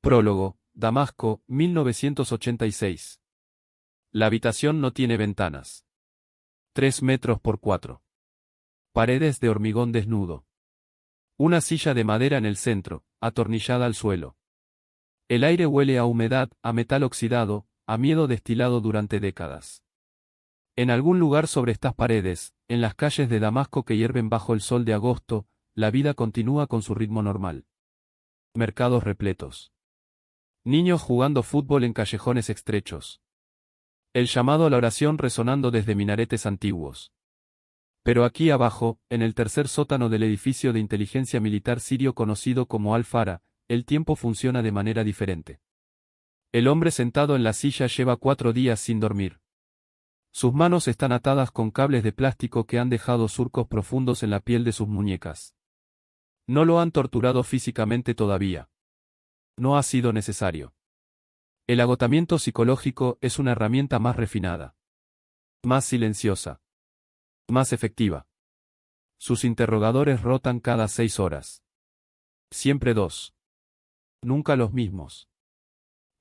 Prólogo, Damasco, 1986. La habitación no tiene ventanas. 3 metros por 4. Paredes de hormigón desnudo. Una silla de madera en el centro, atornillada al suelo. El aire huele a humedad, a metal oxidado, a miedo destilado durante décadas. En algún lugar sobre estas paredes, en las calles de Damasco que hierven bajo el sol de agosto, la vida continúa con su ritmo normal. Mercados repletos. Niños jugando fútbol en callejones estrechos. El llamado a la oración resonando desde minaretes antiguos. Pero aquí abajo, en el tercer sótano del edificio de inteligencia militar sirio conocido como Al-Fara, el tiempo funciona de manera diferente. El hombre sentado en la silla lleva 4 días sin dormir. Sus manos están atadas con cables de plástico que han dejado surcos profundos en la piel de sus muñecas. No lo han torturado físicamente todavía. No ha sido necesario. El agotamiento psicológico es una herramienta más refinada. Más silenciosa. Más efectiva. Sus interrogadores rotan cada 6 horas. Siempre 2. Nunca los mismos.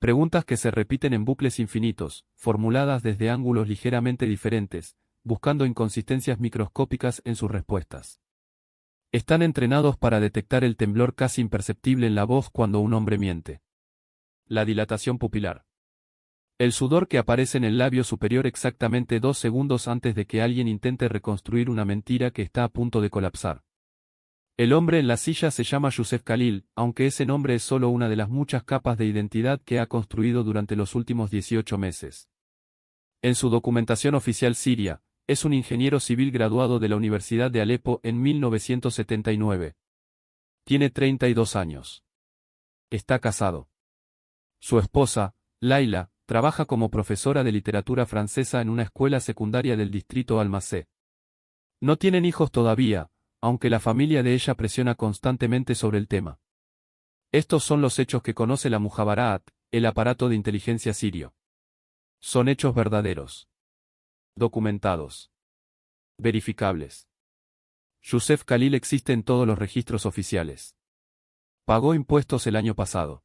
Preguntas que se repiten en bucles infinitos, formuladas desde ángulos ligeramente diferentes, buscando inconsistencias microscópicas en sus respuestas. Están entrenados para detectar el temblor casi imperceptible en la voz cuando un hombre miente. La dilatación pupilar. El sudor que aparece en el labio superior exactamente 2 segundos antes de que alguien intente reconstruir una mentira que está a punto de colapsar. El hombre en la silla se llama Youssef Khalil, aunque ese nombre es solo una de las muchas capas de identidad que ha construido durante los últimos 18 meses. En su documentación oficial siria, es un ingeniero civil graduado de la Universidad de Alepo en 1979. Tiene 32 años. Está casado. Su esposa, Laila, trabaja como profesora de literatura francesa en una escuela secundaria del distrito Almacé. No tienen hijos todavía, aunque la familia de ella presiona constantemente sobre el tema. Estos son los hechos que conoce la Mujabaraat, el aparato de inteligencia sirio. Son hechos verdaderos. Documentados. Verificables. Youssef Khalil existe en todos los registros oficiales. Pagó impuestos el año pasado.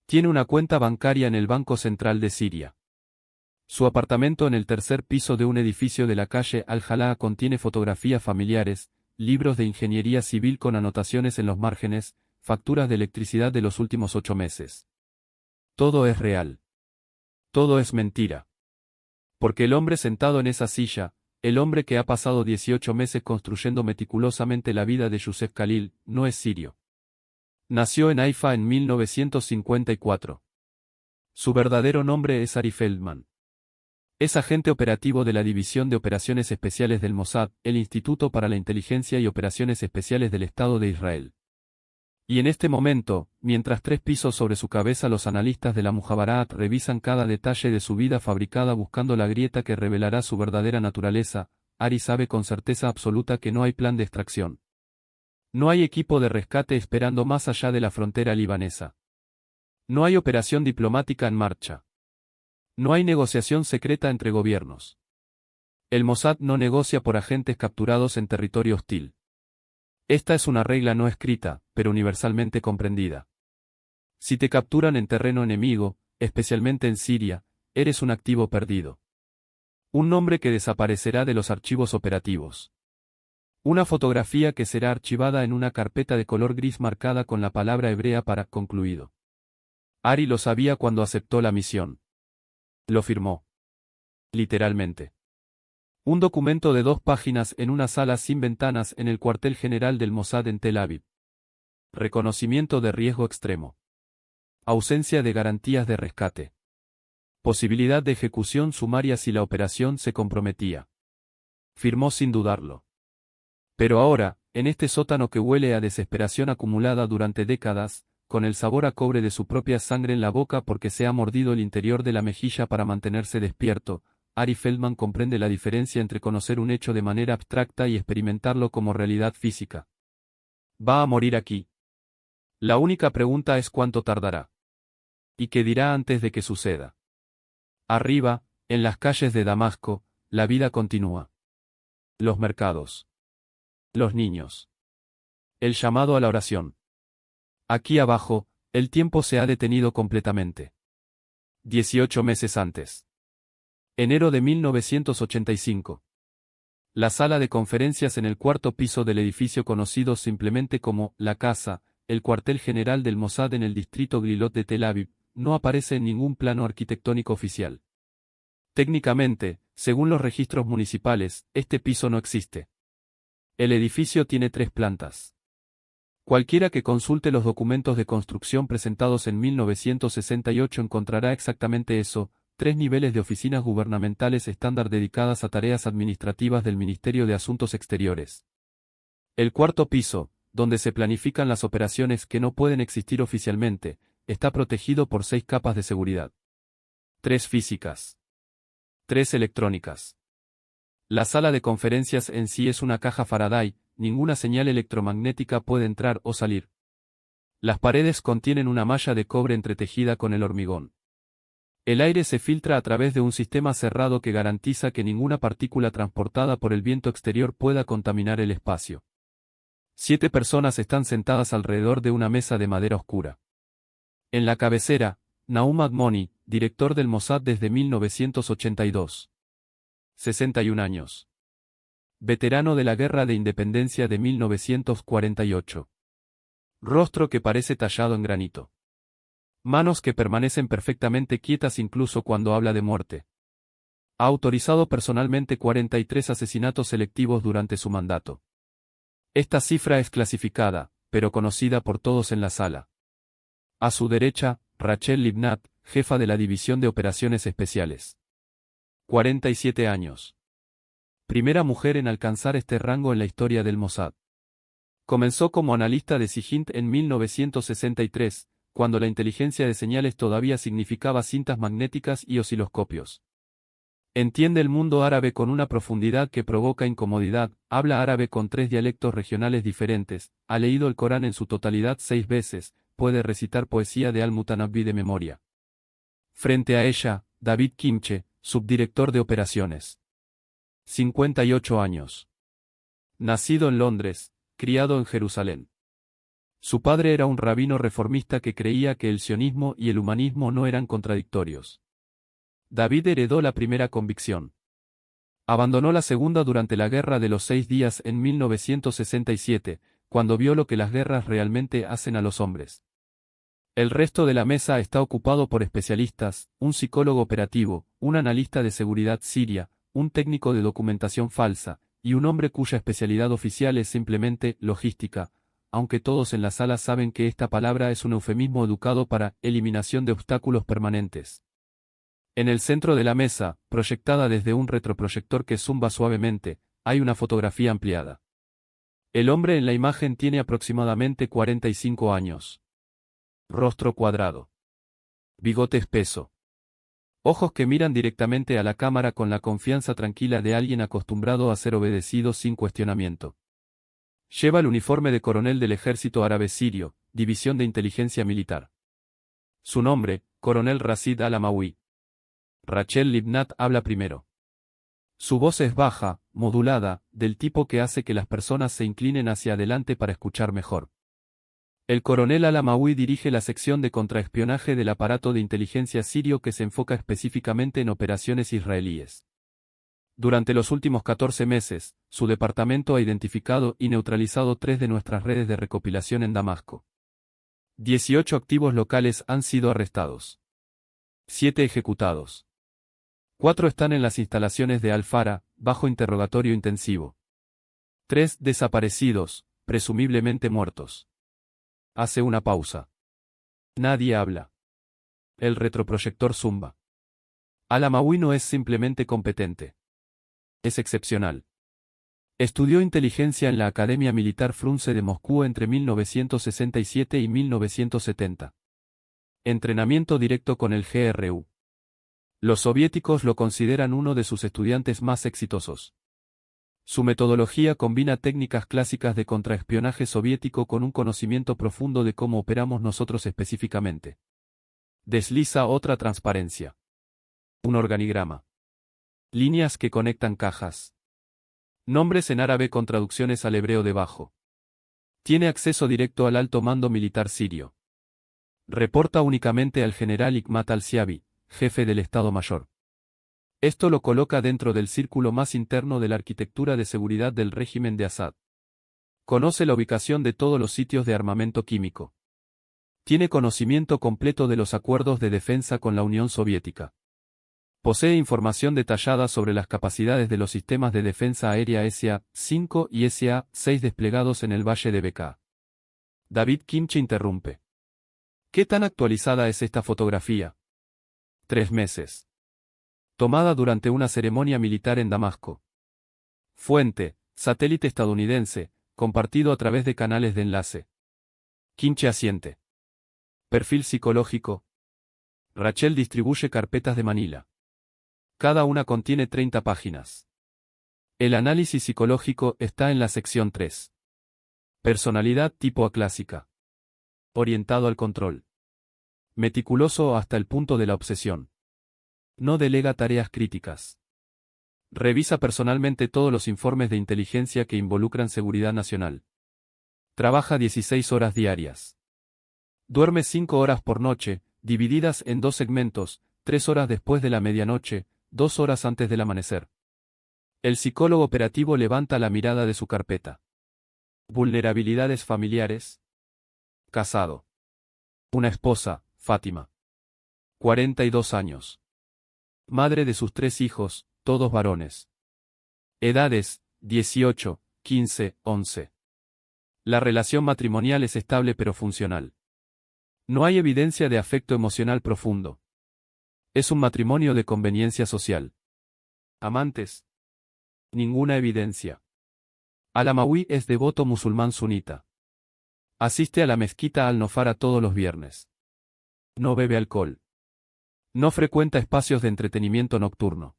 Tiene una cuenta bancaria en el Banco Central de Siria. Su apartamento en el tercer piso de un edificio de la calle Al-Jalaa contiene fotografías familiares, libros de ingeniería civil con anotaciones en los márgenes, facturas de electricidad de los últimos 8 meses. Todo es real. Todo es mentira. Porque el hombre sentado en esa silla, el hombre que ha pasado 18 meses construyendo meticulosamente la vida de Youssef Khalil, no es sirio. Nació en Haifa en 1954. Su verdadero nombre es Ari Feldman. Es agente operativo de la División de Operaciones Especiales del Mossad, el Instituto para la Inteligencia y Operaciones Especiales del Estado de Israel. Y en este momento, mientras 3 pisos sobre su cabeza los analistas de la Mujabaraat revisan cada detalle de su vida fabricada buscando la grieta que revelará su verdadera naturaleza, Ari sabe con certeza absoluta que no hay plan de extracción. No hay equipo de rescate esperando más allá de la frontera libanesa. No hay operación diplomática en marcha. No hay negociación secreta entre gobiernos. El Mossad no negocia por agentes capturados en territorio hostil. Esta es una regla no escrita, pero universalmente comprendida. Si te capturan en terreno enemigo, especialmente en Siria, eres un activo perdido. Un nombre que desaparecerá de los archivos operativos. Una fotografía que será archivada en una carpeta de color gris marcada con la palabra hebrea para concluido. Ari lo sabía cuando aceptó la misión. Lo firmó. Literalmente. Un documento de 2 páginas en una sala sin ventanas en el cuartel general del Mossad en Tel Aviv. Reconocimiento de riesgo extremo. Ausencia de garantías de rescate. Posibilidad de ejecución sumaria si la operación se comprometía. Firmó sin dudarlo. Pero ahora, en este sótano que huele a desesperación acumulada durante décadas, con el sabor a cobre de su propia sangre en la boca porque se ha mordido el interior de la mejilla para mantenerse despierto, Ari Feldman comprende la diferencia entre conocer un hecho de manera abstracta y experimentarlo como realidad física. Va a morir aquí. La única pregunta es cuánto tardará. ¿Y qué dirá antes de que suceda? Arriba, en las calles de Damasco, la vida continúa. Los mercados. Los niños. El llamado a la oración. Aquí abajo, El tiempo se ha detenido completamente. 18 meses antes. Enero de 1985. La sala de conferencias en el cuarto piso del edificio conocido simplemente como La Casa, el cuartel general del Mossad en el distrito Gilot de Tel Aviv, no aparece en ningún plano arquitectónico oficial. Técnicamente, según los registros municipales, este piso no existe. El edificio tiene 3 plantas. Cualquiera que consulte los documentos de construcción presentados en 1968 encontrará exactamente eso: 3 niveles de oficinas gubernamentales estándar dedicadas a tareas administrativas del Ministerio de Asuntos Exteriores. El cuarto piso, donde se planifican las operaciones que no pueden existir oficialmente, está protegido por 6 capas de seguridad. 3 físicas. 3 electrónicas. La sala de conferencias en sí es una caja Faraday, ninguna señal electromagnética puede entrar o salir. Las paredes contienen una malla de cobre entretejida con el hormigón. El aire se filtra a través de un sistema cerrado que garantiza que ninguna partícula transportada por el viento exterior pueda contaminar el espacio. 7 personas están sentadas alrededor de una mesa de madera oscura. En la cabecera, Naum Admoni, director del Mossad desde 1982. 61 años. Veterano de la Guerra de Independencia de 1948. Rostro que parece tallado en granito. Manos que permanecen perfectamente quietas incluso cuando habla de muerte. Ha autorizado personalmente 43 asesinatos selectivos durante su mandato. Esta cifra es clasificada, pero conocida por todos en la sala. A su derecha, Rachel Libnat, jefa de la División de Operaciones Especiales. 47 años. Primera mujer en alcanzar este rango en la historia del Mossad. Comenzó como analista de SIGINT en 1963, cuando la inteligencia de señales todavía significaba cintas magnéticas y osciloscopios. Entiende el mundo árabe con una profundidad que provoca incomodidad, habla árabe con 3 dialectos regionales diferentes, ha leído el Corán en su totalidad 6 veces, puede recitar poesía de Al-Mutanabbi de memoria. Frente a ella, David Kimche, subdirector de operaciones. 58 años. Nacido en Londres, criado en Jerusalén. Su padre era un rabino reformista que creía que el sionismo y el humanismo no eran contradictorios. David heredó la primera convicción. Abandonó la segunda durante la Guerra de los 6 días en 1967, cuando vio lo que las guerras realmente hacen a los hombres. El resto de la mesa está ocupado por especialistas, un psicólogo operativo, un analista de seguridad siria, un técnico de documentación falsa, y un hombre cuya especialidad oficial es simplemente logística, aunque todos en la sala saben que esta palabra es un eufemismo educado para eliminación de obstáculos permanentes. En el centro de la mesa, proyectada desde un retroproyector que zumba suavemente, hay una fotografía ampliada. El hombre en la imagen tiene aproximadamente 45 años. Rostro cuadrado. Bigote espeso. Ojos que miran directamente a la cámara con la confianza tranquila de alguien acostumbrado a ser obedecido sin cuestionamiento. Lleva el uniforme de coronel del ejército árabe sirio, división de inteligencia militar. Su nombre, coronel Rashid al-Amawi. Rachel Libnat habla primero. Su voz es baja, modulada, del tipo que hace que las personas se inclinen hacia adelante para escuchar mejor. El coronel al-Amawi dirige la sección de contraespionaje del aparato de inteligencia sirio que se enfoca específicamente en operaciones israelíes. Durante los últimos 14 meses, su departamento ha identificado y neutralizado 3 de nuestras redes de recopilación en Damasco. 18 activos locales han sido arrestados. 7 ejecutados. 4 están en las instalaciones de Al-Fara, bajo interrogatorio intensivo. 3 desaparecidos, presumiblemente muertos. Hace una pausa. Nadie habla. El retroproyector zumba. Al-Amawi no es simplemente competente. Es excepcional. Estudió inteligencia en la Academia Militar Frunze de Moscú entre 1967 y 1970. Entrenamiento directo con el GRU. Los soviéticos lo consideran uno de sus estudiantes más exitosos. Su metodología combina técnicas clásicas de contraespionaje soviético con un conocimiento profundo de cómo operamos nosotros específicamente. Desliza otra transparencia. Un organigrama. Líneas que conectan cajas. Nombres en árabe con traducciones al hebreo debajo. Tiene acceso directo al alto mando militar sirio. Reporta únicamente al general Hikmat al-Siabi, jefe del Estado Mayor. Esto lo coloca dentro del círculo más interno de la arquitectura de seguridad del régimen de Assad. Conoce la ubicación de todos los sitios de armamento químico. Tiene conocimiento completo de los acuerdos de defensa con la Unión Soviética. Posee información detallada sobre las capacidades de los sistemas de defensa aérea SA-5 y SA-6 desplegados en el Valle de Bekaa. David Kimche interrumpe. ¿Qué tan actualizada es esta fotografía? 3 meses. Tomada durante una ceremonia militar en Damasco. Fuente, satélite estadounidense, compartido a través de canales de enlace. Kimche asiente. Perfil psicológico. Rachel distribuye carpetas de Manila. Cada una contiene 30 páginas. El análisis psicológico está en la sección 3. Personalidad tipo A clásica. Orientado al control. Meticuloso hasta el punto de la obsesión. No delega tareas críticas. Revisa personalmente todos los informes de inteligencia que involucran seguridad nacional. Trabaja 16 horas diarias. Duerme 5 horas por noche, divididas en 2 segmentos, 3 horas después de la medianoche, 2 horas antes del amanecer. El psicólogo operativo levanta la mirada de su carpeta. Vulnerabilidades familiares. Casado. Una esposa, Fátima. 42 años. Madre de sus 3 hijos, todos varones. Edades, 18, 15, 11. La relación matrimonial es estable pero funcional. No hay evidencia de afecto emocional profundo. Es un matrimonio de conveniencia social. Amantes. Ninguna evidencia. Al-Amawi es devoto musulmán sunita. Asiste a la mezquita Al-Nofara todos los viernes. No bebe alcohol. No frecuenta espacios de entretenimiento nocturno.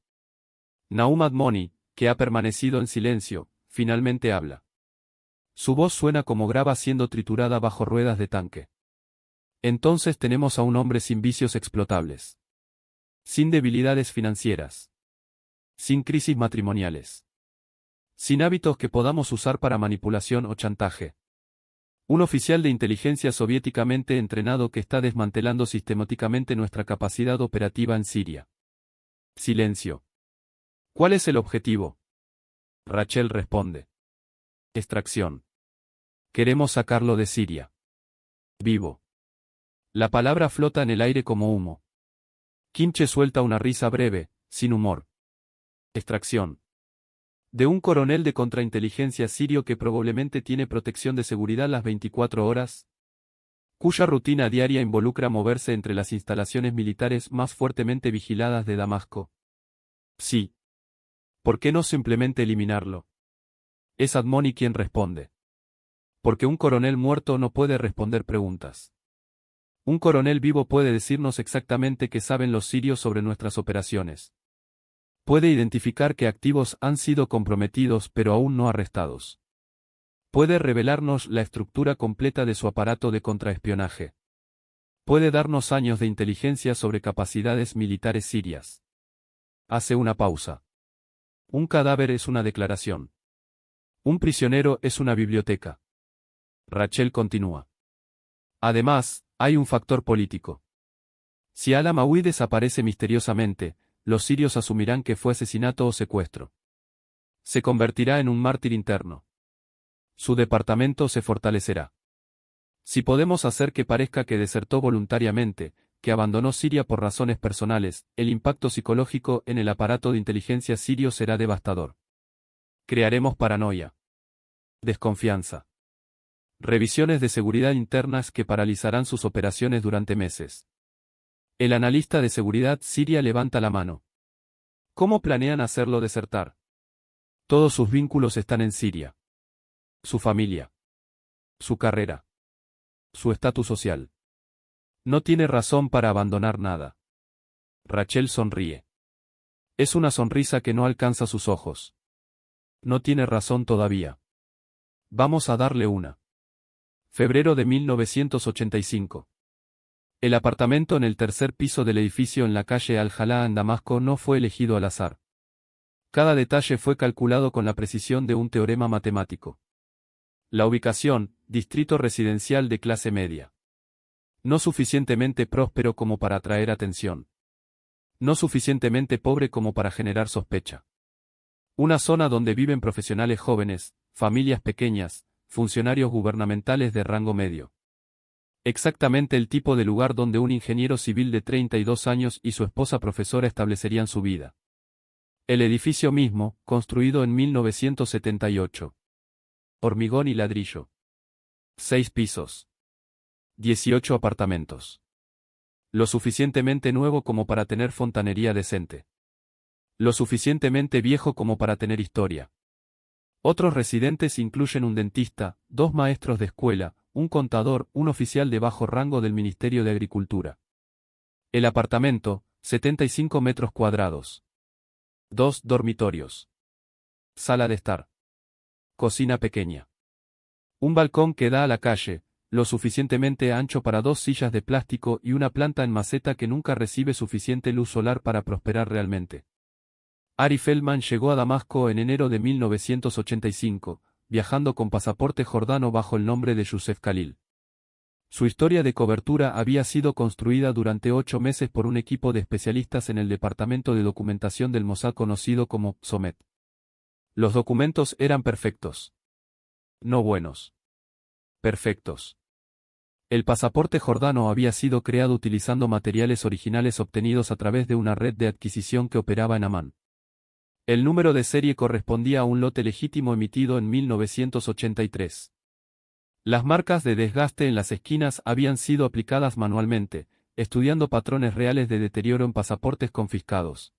Naum Admoni, que ha permanecido en silencio, finalmente habla. Su voz suena como grava siendo triturada bajo ruedas de tanque. Entonces tenemos a un hombre sin vicios explotables. Sin debilidades financieras. Sin crisis matrimoniales. Sin hábitos que podamos usar para manipulación o chantaje. Un oficial de inteligencia soviéticamente entrenado que está desmantelando sistemáticamente nuestra capacidad operativa en Siria. Silencio. ¿Cuál es el objetivo? Rachel responde. Extracción. Queremos sacarlo de Siria. Vivo. La palabra flota en el aire como humo. Kimche suelta una risa breve, sin humor. Extracción. De un coronel de contrainteligencia sirio que probablemente tiene protección de seguridad las 24 horas, cuya rutina diaria involucra moverse entre las instalaciones militares más fuertemente vigiladas de Damasco. Sí. ¿Por qué no simplemente eliminarlo? Es Admoni quien responde. Porque un coronel muerto no puede responder preguntas. Un coronel vivo puede decirnos exactamente qué saben los sirios sobre nuestras operaciones. Puede identificar qué activos han sido comprometidos pero aún no arrestados. Puede revelarnos la estructura completa de su aparato de contraespionaje. Puede darnos años de inteligencia sobre capacidades militares sirias. Hace una pausa. Un cadáver es una declaración. Un prisionero es una biblioteca. Rachel continúa. Además, hay un factor político. Si Al-Amawi desaparece misteriosamente, los sirios asumirán que fue asesinato o secuestro. Se convertirá en un mártir interno. Su departamento se fortalecerá. Si podemos hacer que parezca que desertó voluntariamente, que abandonó Siria por razones personales, el impacto psicológico en el aparato de inteligencia sirio será devastador. Crearemos paranoia. Desconfianza. Revisiones de seguridad internas que paralizarán sus operaciones durante meses. El analista de seguridad siria levanta la mano. ¿Cómo planean hacerlo desertar? Todos sus vínculos están en Siria. Su familia. Su carrera. Su estatus social. No tiene razón para abandonar nada. Rachel sonríe. Es una sonrisa que no alcanza sus ojos. No tiene razón todavía. Vamos a darle una. Febrero de 1985. El apartamento en el tercer piso del edificio en la calle Al-Jalá en Damasco no fue elegido al azar. Cada detalle fue calculado con la precisión de un teorema matemático. La ubicación, distrito residencial de clase media. No suficientemente próspero como para atraer atención. No suficientemente pobre como para generar sospecha. Una zona donde viven profesionales jóvenes, familias pequeñas, funcionarios gubernamentales de rango medio. Exactamente el tipo de lugar donde un ingeniero civil de 32 años y su esposa profesora establecerían su vida. El edificio mismo, construido en 1978. Hormigón y ladrillo. 6 pisos. 18 apartamentos. Lo suficientemente nuevo como para tener fontanería decente. Lo suficientemente viejo como para tener historia. Otros residentes incluyen un dentista, 2 maestros de escuela, un contador, un oficial de bajo rango del Ministerio de Agricultura. El apartamento, 75 metros cuadrados. 2 dormitorios. Sala de estar. Cocina pequeña. Un balcón que da a la calle, lo suficientemente ancho para 2 sillas de plástico y una planta en maceta que nunca recibe suficiente luz solar para prosperar realmente. Ari Feldman llegó a Damasco en enero de 1985, viajando con pasaporte jordano bajo el nombre de Youssef Khalil. Su historia de cobertura había sido construida durante 8 meses por un equipo de especialistas en el departamento de documentación del Mossad conocido como SOMET. Los documentos eran perfectos. No buenos. Perfectos. El pasaporte jordano había sido creado utilizando materiales originales obtenidos a través de una red de adquisición que operaba en Amán. El número de serie correspondía a un lote legítimo emitido en 1983. Las marcas de desgaste en las esquinas habían sido aplicadas manualmente, estudiando patrones reales de deterioro en pasaportes confiscados.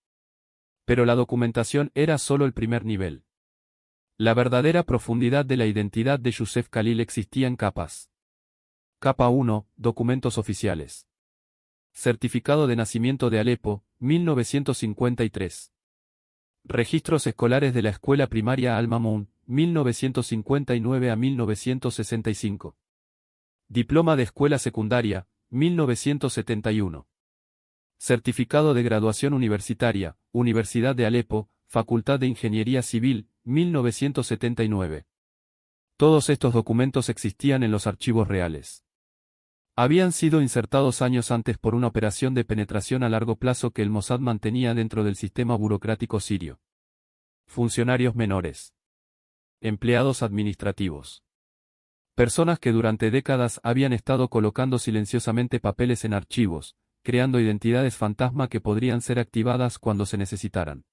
Pero la documentación era solo el primer nivel. La verdadera profundidad de la identidad de Youssef Khalil existía en capas. Capa 1, documentos oficiales. Certificado de nacimiento de Alepo, 1953. Registros escolares de la escuela primaria Al-Mamun, 1959 a 1965. Diploma de escuela secundaria, 1971. Certificado de graduación universitaria, Universidad de Alepo, Facultad de Ingeniería Civil, 1979. Todos estos documentos existían en los archivos reales. Habían sido insertados años antes por una operación de penetración a largo plazo que el Mossad mantenía dentro del sistema burocrático sirio. Funcionarios menores. Empleados administrativos. Personas que durante décadas habían estado colocando silenciosamente papeles en archivos, creando identidades fantasma que podrían ser activadas cuando se necesitaran.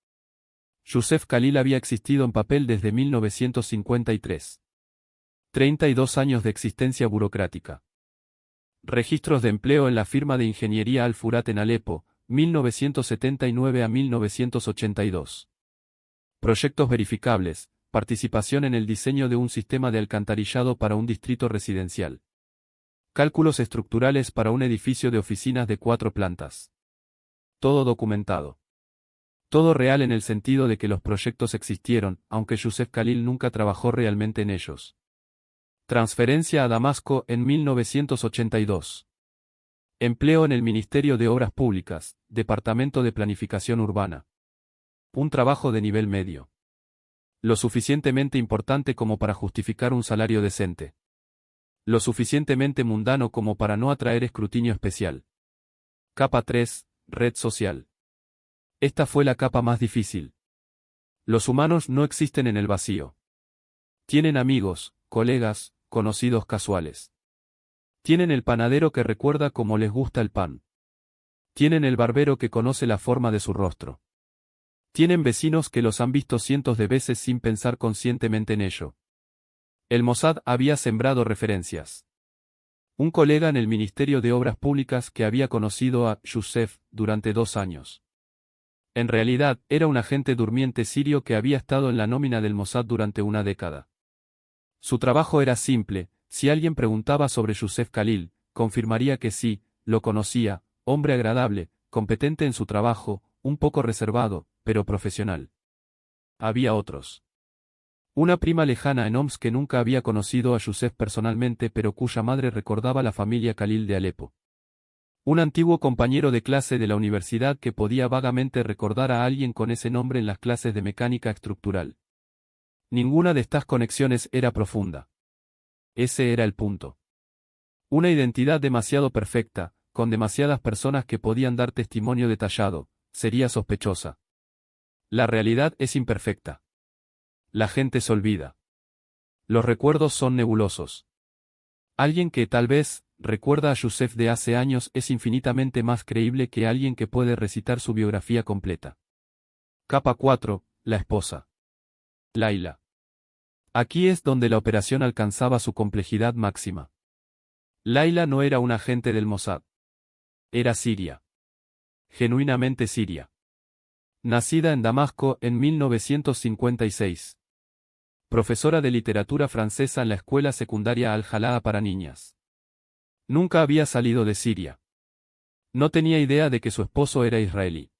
Youssef Khalil había existido en papel desde 1953. 32 años de existencia burocrática. Registros de empleo en la firma de ingeniería Al-Furat en Alepo, 1979 a 1982. Proyectos verificables, participación en el diseño de un sistema de alcantarillado para un distrito residencial. Cálculos estructurales para un edificio de oficinas de 4 plantas. Todo documentado. Todo real en el sentido de que los proyectos existieron, aunque Youssef Khalil nunca trabajó realmente en ellos. Transferencia a Damasco en 1982. Empleo en el Ministerio de Obras Públicas, Departamento de Planificación Urbana. Un trabajo de nivel medio. Lo suficientemente importante como para justificar un salario decente. Lo suficientemente mundano como para no atraer escrutinio especial. Capa 3, red social. Esta fue la capa más difícil. Los humanos no existen en el vacío. Tienen amigos, colegas, conocidos casuales. Tienen el panadero que recuerda cómo les gusta el pan. Tienen el barbero que conoce la forma de su rostro. Tienen vecinos que los han visto cientos de veces sin pensar conscientemente en ello. El Mossad había sembrado referencias. Un colega en el Ministerio de Obras Públicas que había conocido a Youssef durante 2 años. En realidad, era un agente durmiente sirio que había estado en la nómina del Mossad durante una década. Su trabajo era simple: si alguien preguntaba sobre Youssef Khalil, confirmaría que sí, lo conocía, hombre agradable, competente en su trabajo, un poco reservado, pero profesional. Había otros. Una prima lejana en Homs que nunca había conocido a Youssef personalmente pero cuya madre recordaba la familia Khalil de Alepo. Un antiguo compañero de clase de la universidad que podía vagamente recordar a alguien con ese nombre en las clases de mecánica estructural. Ninguna de estas conexiones era profunda. Ese era el punto. Una identidad demasiado perfecta, con demasiadas personas que podían dar testimonio detallado, sería sospechosa. La realidad es imperfecta. La gente se olvida. Los recuerdos son nebulosos. Alguien que, tal vez, recuerda a Youssef de hace años es infinitamente más creíble que alguien que puede recitar su biografía completa. Capa 4, la esposa. Laila. Aquí es donde la operación alcanzaba su complejidad máxima. Laila no era un agente del Mossad. Era siria. Genuinamente siria. Nacida en Damasco en 1956. Profesora de literatura francesa en la escuela secundaria Al-Jalaa para niñas. Nunca había salido de Siria. No tenía idea de que su esposo era israelí.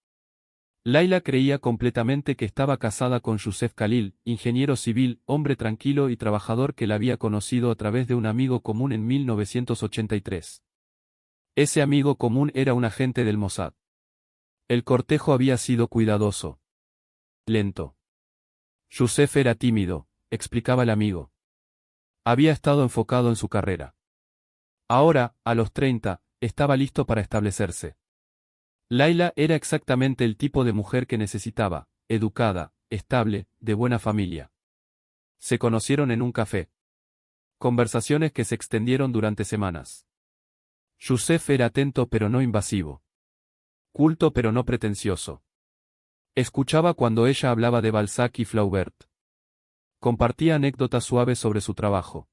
Laila creía completamente que estaba casada con Youssef Khalil, ingeniero civil, hombre tranquilo y trabajador que la había conocido a través de un amigo común en 1983. Ese amigo común era un agente del Mossad. El cortejo había sido cuidadoso. Lento. Youssef era tímido, explicaba el amigo. Había estado enfocado en su carrera. Ahora, a los 30, estaba listo para establecerse. Laila era exactamente el tipo de mujer que necesitaba, educada, estable, de buena familia. Se conocieron en un café. Conversaciones que se extendieron durante semanas. Youssef era atento pero no invasivo. Culto pero no pretencioso. Escuchaba cuando ella hablaba de Balzac y Flaubert. Compartía anécdotas suaves sobre su trabajo.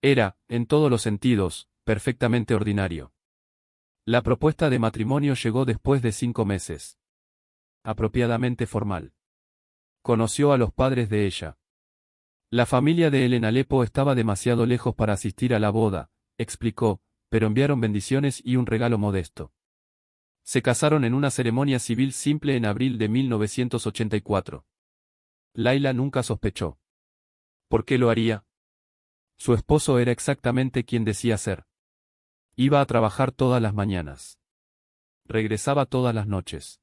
Era, en todos los sentidos, perfectamente ordinario. La propuesta de matrimonio llegó después de 5 meses. Apropiadamente formal. Conoció a los padres de ella. La familia de él en Alepo estaba demasiado lejos para asistir a la boda, explicó, pero enviaron bendiciones y un regalo modesto. Se casaron en una ceremonia civil simple en abril de 1984. Laila nunca sospechó. ¿Por qué lo haría? Su esposo era exactamente quien decía ser. Iba a trabajar todas las mañanas. Regresaba todas las noches.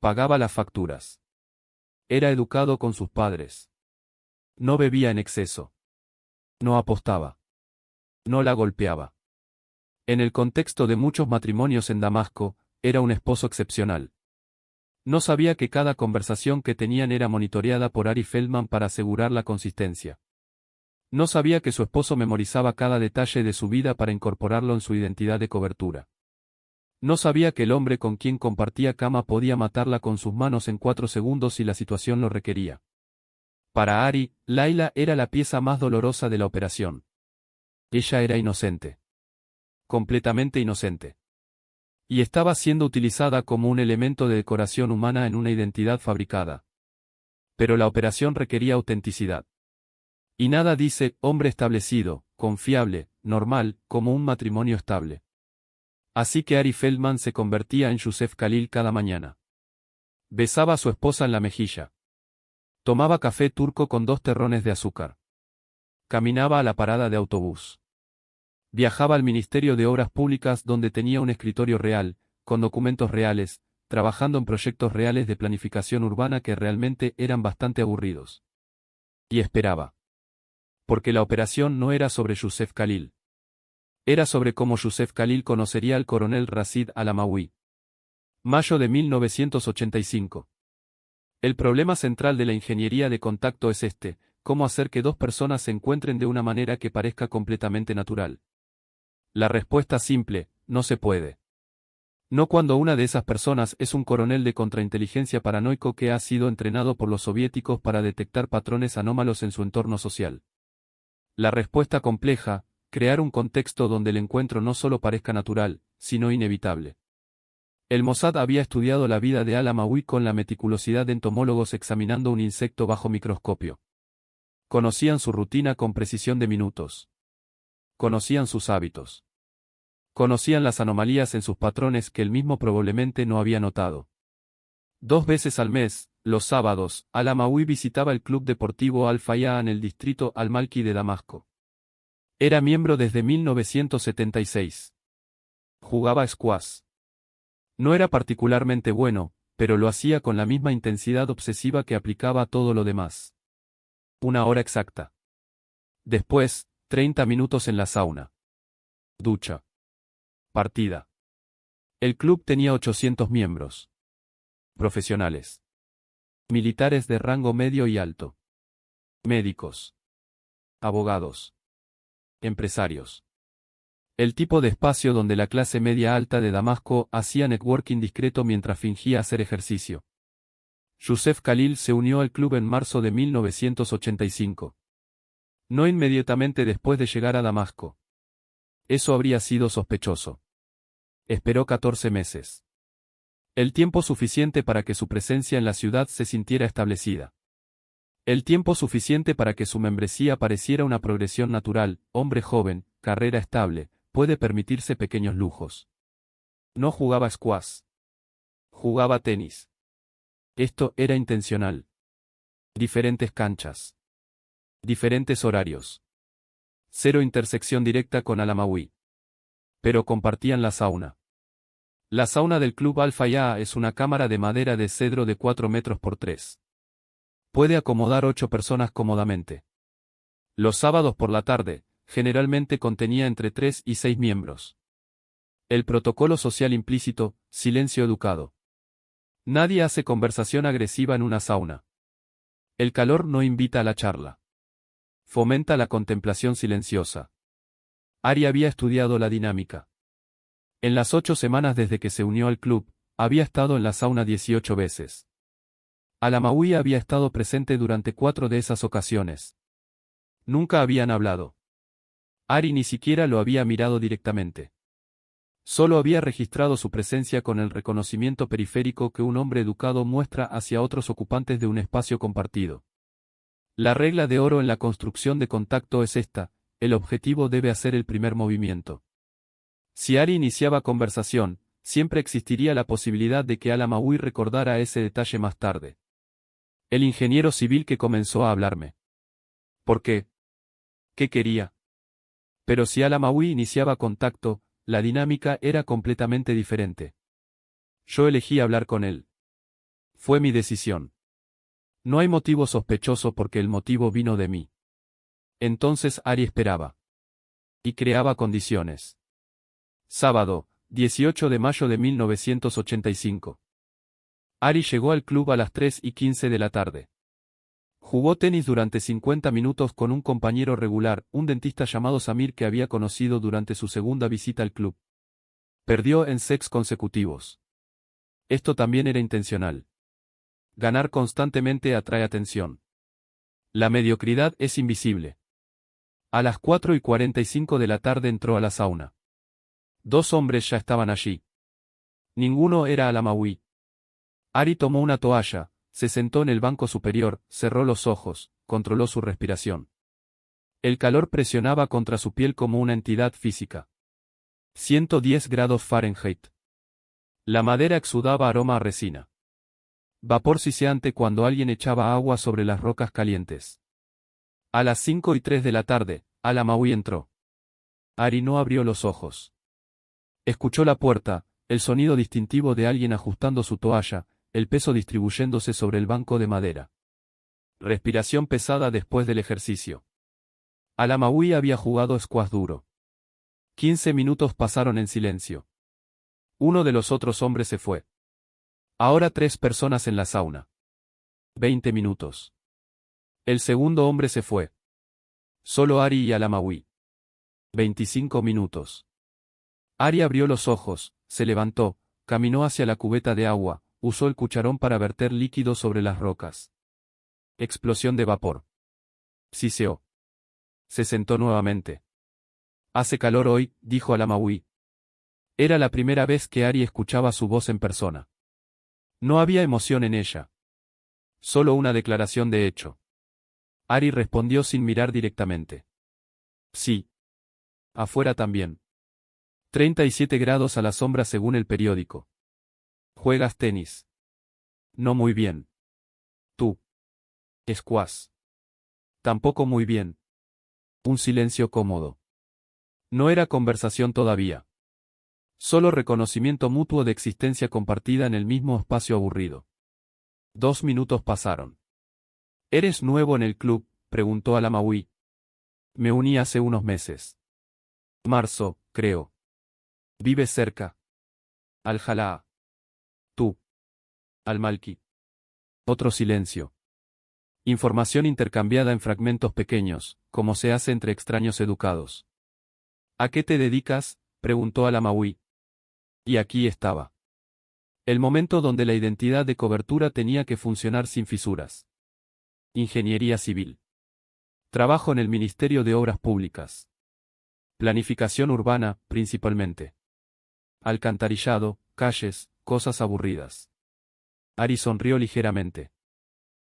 Pagaba las facturas. Era educado con sus padres. No bebía en exceso. No apostaba. No la golpeaba. En el contexto de muchos matrimonios en Damasco, era un esposo excepcional. No sabía que cada conversación que tenían era monitoreada por Ari Feldman para asegurar la consistencia. No sabía que su esposo memorizaba cada detalle de su vida para incorporarlo en su identidad de cobertura. No sabía que el hombre con quien compartía cama podía matarla con sus manos en 4 segundos si la situación lo requería. Para Ari, Laila era la pieza más dolorosa de la operación. Ella era inocente. Completamente inocente. Y estaba siendo utilizada como un elemento de decoración humana en una identidad fabricada. Pero la operación requería autenticidad. Y nada dice, hombre establecido, confiable, normal, como un matrimonio estable. Así que Ari Feldman se convertía en Youssef Khalil cada mañana. Besaba a su esposa en la mejilla. Tomaba café turco con 2 terrones de azúcar. Caminaba a la parada de autobús. Viajaba al Ministerio de Obras Públicas donde tenía un escritorio real, con documentos reales, trabajando en proyectos reales de planificación urbana que realmente eran bastante aburridos. Y esperaba. Porque la operación no era sobre Youssef Khalil. Era sobre cómo Youssef Khalil conocería al coronel Rashid al-Amawi. Mayo de 1985. El problema central de la ingeniería de contacto es este, cómo hacer que 2 personas se encuentren de una manera que parezca completamente natural. La respuesta simple, no se puede. No cuando una de esas personas es un coronel de contrainteligencia paranoico que ha sido entrenado por los soviéticos para detectar patrones anómalos en su entorno social. La respuesta compleja, crear un contexto donde el encuentro no solo parezca natural, sino inevitable. El Mossad había estudiado la vida de al-Amawi con la meticulosidad de entomólogos examinando un insecto bajo microscopio. Conocían su rutina con precisión de minutos. Conocían sus hábitos. Conocían las anomalías en sus patrones que él mismo probablemente no había notado. 2 veces al mes, los sábados, al-Amawi visitaba el club deportivo Al-Fayha en el distrito Al-Malki de Damasco. Era miembro desde 1976. Jugaba squash. No era particularmente bueno, pero lo hacía con la misma intensidad obsesiva que aplicaba a todo lo demás. 1 hora exacta. Después, 30 minutos en la sauna. Ducha. Partida. El club tenía 800 miembros. Profesionales. Militares de rango medio y alto. Médicos. Abogados. Empresarios. El tipo de espacio donde la clase media alta de Damasco hacía networking discreto mientras fingía hacer ejercicio. Youssef Khalil se unió al club en marzo de 1985. No inmediatamente después de llegar a Damasco. Eso habría sido sospechoso. Esperó 14 meses. El tiempo suficiente para que su presencia en la ciudad se sintiera establecida. El tiempo suficiente para que su membresía pareciera una progresión natural, hombre joven, carrera estable, puede permitirse pequeños lujos. No jugaba squash. Jugaba tenis. Esto era intencional. Diferentes canchas. Diferentes horarios. Cero intersección directa con Al-Amawi. Pero compartían la sauna. La sauna del Club Al-Fayha es una cámara de madera de cedro de 4 metros por 3. Puede acomodar 8 personas cómodamente. Los sábados por la tarde, generalmente contenía entre 3 y 6 miembros. El protocolo social implícito, silencio educado. Nadie hace conversación agresiva en una sauna. El calor no invita a la charla. Fomenta la contemplación silenciosa. Ari había estudiado la dinámica. En las 8 semanas desde que se unió al club, había estado en la sauna 18 veces. Al-Amawi había estado presente durante 4 de esas ocasiones. Nunca habían hablado. Ari ni siquiera lo había mirado directamente. Solo había registrado su presencia con el reconocimiento periférico que un hombre educado muestra hacia otros ocupantes de un espacio compartido. La regla de oro en la construcción de contacto es esta: el objetivo debe hacer el primer movimiento. Si Ari iniciaba conversación, siempre existiría la posibilidad de que Al-Amawi recordara ese detalle más tarde. El ingeniero civil que comenzó a hablarme. ¿Por qué? ¿Qué quería? Pero si Al-Amawi iniciaba contacto, la dinámica era completamente diferente. Yo elegí hablar con él. Fue mi decisión. No hay motivo sospechoso porque el motivo vino de mí. Entonces Ari esperaba. Y creaba condiciones. Sábado, 18 de mayo de 1985. Ari llegó al club a las 3:15 de la tarde. Jugó tenis durante 50 minutos con un compañero regular, un dentista llamado Samir que había conocido durante su segunda visita al club. Perdió en sets consecutivos. Esto también era intencional. Ganar constantemente atrae atención. La mediocridad es invisible. A las 4:45 de la tarde entró a la sauna. 2 hombres ya estaban allí. Ninguno era Al-Amawi. Ari tomó una toalla, se sentó en el banco superior, cerró los ojos, controló su respiración. El calor presionaba contra su piel como una entidad física. 110 grados Fahrenheit. La madera exudaba aroma a resina. Vapor siseante cuando alguien echaba agua sobre las rocas calientes. A las 5:03 de la tarde, Al-Amawi entró. Ari no abrió los ojos. Escuchó la puerta, el sonido distintivo de alguien ajustando su toalla, el peso distribuyéndose sobre el banco de madera. Respiración pesada después del ejercicio. Al-Amawi había jugado squash duro. 15 minutos pasaron en silencio. Uno de los otros hombres se fue. Ahora 3 personas en la sauna. 20 minutos. El segundo hombre se fue. Solo Ari y Al-Amawi. 25 minutos. Ari abrió los ojos, se levantó, caminó hacia la cubeta de agua, usó el cucharón para verter líquido sobre las rocas. Explosión de vapor. Siseó. Se sentó nuevamente. Hace calor hoy, dijo Al-Amawi. Era la primera vez que Ari escuchaba su voz en persona. No había emoción en ella. Solo una declaración de hecho. Ari respondió sin mirar directamente. Sí. Afuera también. 37 grados a la sombra según el periódico. ¿Juegas tenis? No muy bien. ¿Tú? Squash. Tampoco muy bien. Un silencio cómodo. No era conversación todavía. Solo reconocimiento mutuo de existencia compartida en el mismo espacio aburrido. 2 minutos pasaron. ¿Eres nuevo en el club?, preguntó Al-Amawi. Me uní hace unos meses. Marzo, creo. ¿Vives cerca? Al-Jalaa. Tú. Al-Malki. Otro silencio. Información intercambiada en fragmentos pequeños, como se hace entre extraños educados. ¿A qué te dedicas?, preguntó Al-Amawi. Y aquí estaba. El momento donde la identidad de cobertura tenía que funcionar sin fisuras. Ingeniería civil. Trabajo en el Ministerio de Obras Públicas. Planificación urbana, principalmente. Alcantarillado, calles, cosas aburridas. Ari sonrió ligeramente.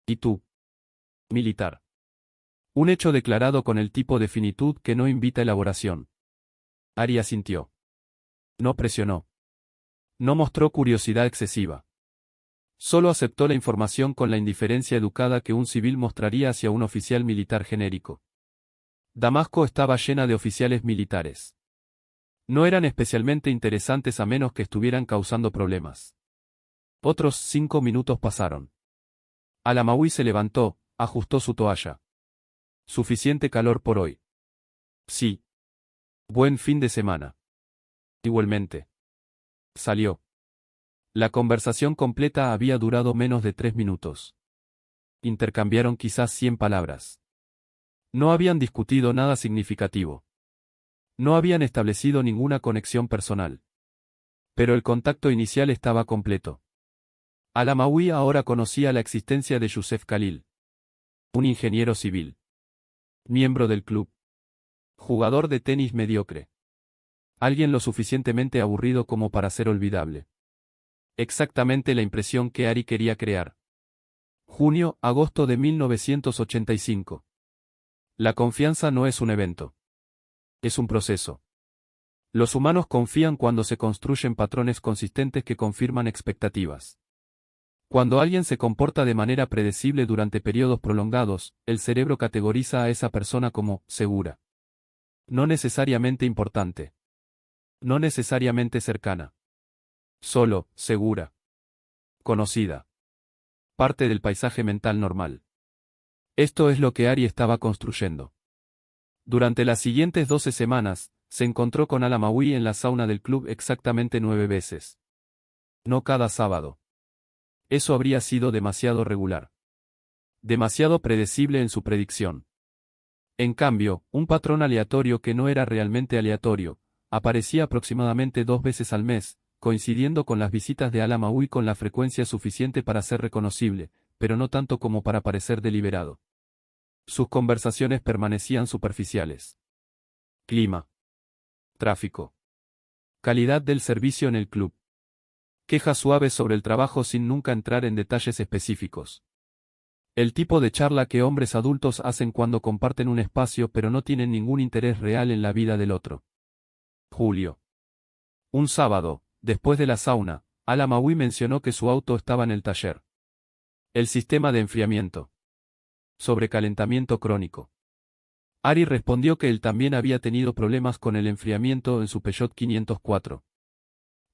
¿Y tú? Militar. Un hecho declarado con el tipo de finitud que no invita elaboración. Ari asintió. No presionó. No mostró curiosidad excesiva. Solo aceptó la información con la indiferencia educada que un civil mostraría hacia un oficial militar genérico. Damasco estaba llena de oficiales militares. No eran especialmente interesantes a menos que estuvieran causando problemas. Otros 5 minutos pasaron. Al-Amawi se levantó, ajustó su toalla. Suficiente calor por hoy. Sí. Buen fin de semana. Igualmente. Salió. La conversación completa había durado menos de 3 minutos. Intercambiaron quizás 100 palabras. No habían discutido nada significativo. No habían establecido ninguna conexión personal. Pero el contacto inicial estaba completo. Al-Amawi ahora conocía la existencia de Youssef Khalil. Un ingeniero civil. Miembro del club. Jugador de tenis mediocre. Alguien lo suficientemente aburrido como para ser olvidable. Exactamente la impresión que Ari quería crear. Junio-agosto de 1985. La confianza no es un evento. Es un proceso. Los humanos confían cuando se construyen patrones consistentes que confirman expectativas. Cuando alguien se comporta de manera predecible durante periodos prolongados, el cerebro categoriza a esa persona como segura. No necesariamente importante. No necesariamente cercana. Solo, segura. Conocida. Parte del paisaje mental normal. Esto es lo que Ari estaba construyendo. Durante las siguientes 12 semanas, se encontró con Al-Amawi en la sauna del club exactamente 9 veces. No cada sábado. Eso habría sido demasiado regular. Demasiado predecible en su predicción. En cambio, un patrón aleatorio que no era realmente aleatorio, aparecía aproximadamente 2 veces al mes, coincidiendo con las visitas de Al-Amawi con la frecuencia suficiente para ser reconocible, pero no tanto como para parecer deliberado. Sus conversaciones permanecían superficiales. Clima. Tráfico. Calidad del servicio en el club. Quejas suaves sobre el trabajo sin nunca entrar en detalles específicos. El tipo de charla que hombres adultos hacen cuando comparten un espacio pero no tienen ningún interés real en la vida del otro. Julio. Un sábado, después de la sauna, Al-Amawi mencionó que su auto estaba en el taller. El sistema de enfriamiento. Sobrecalentamiento crónico. Ari respondió que él también había tenido problemas con el enfriamiento en su Peugeot 504.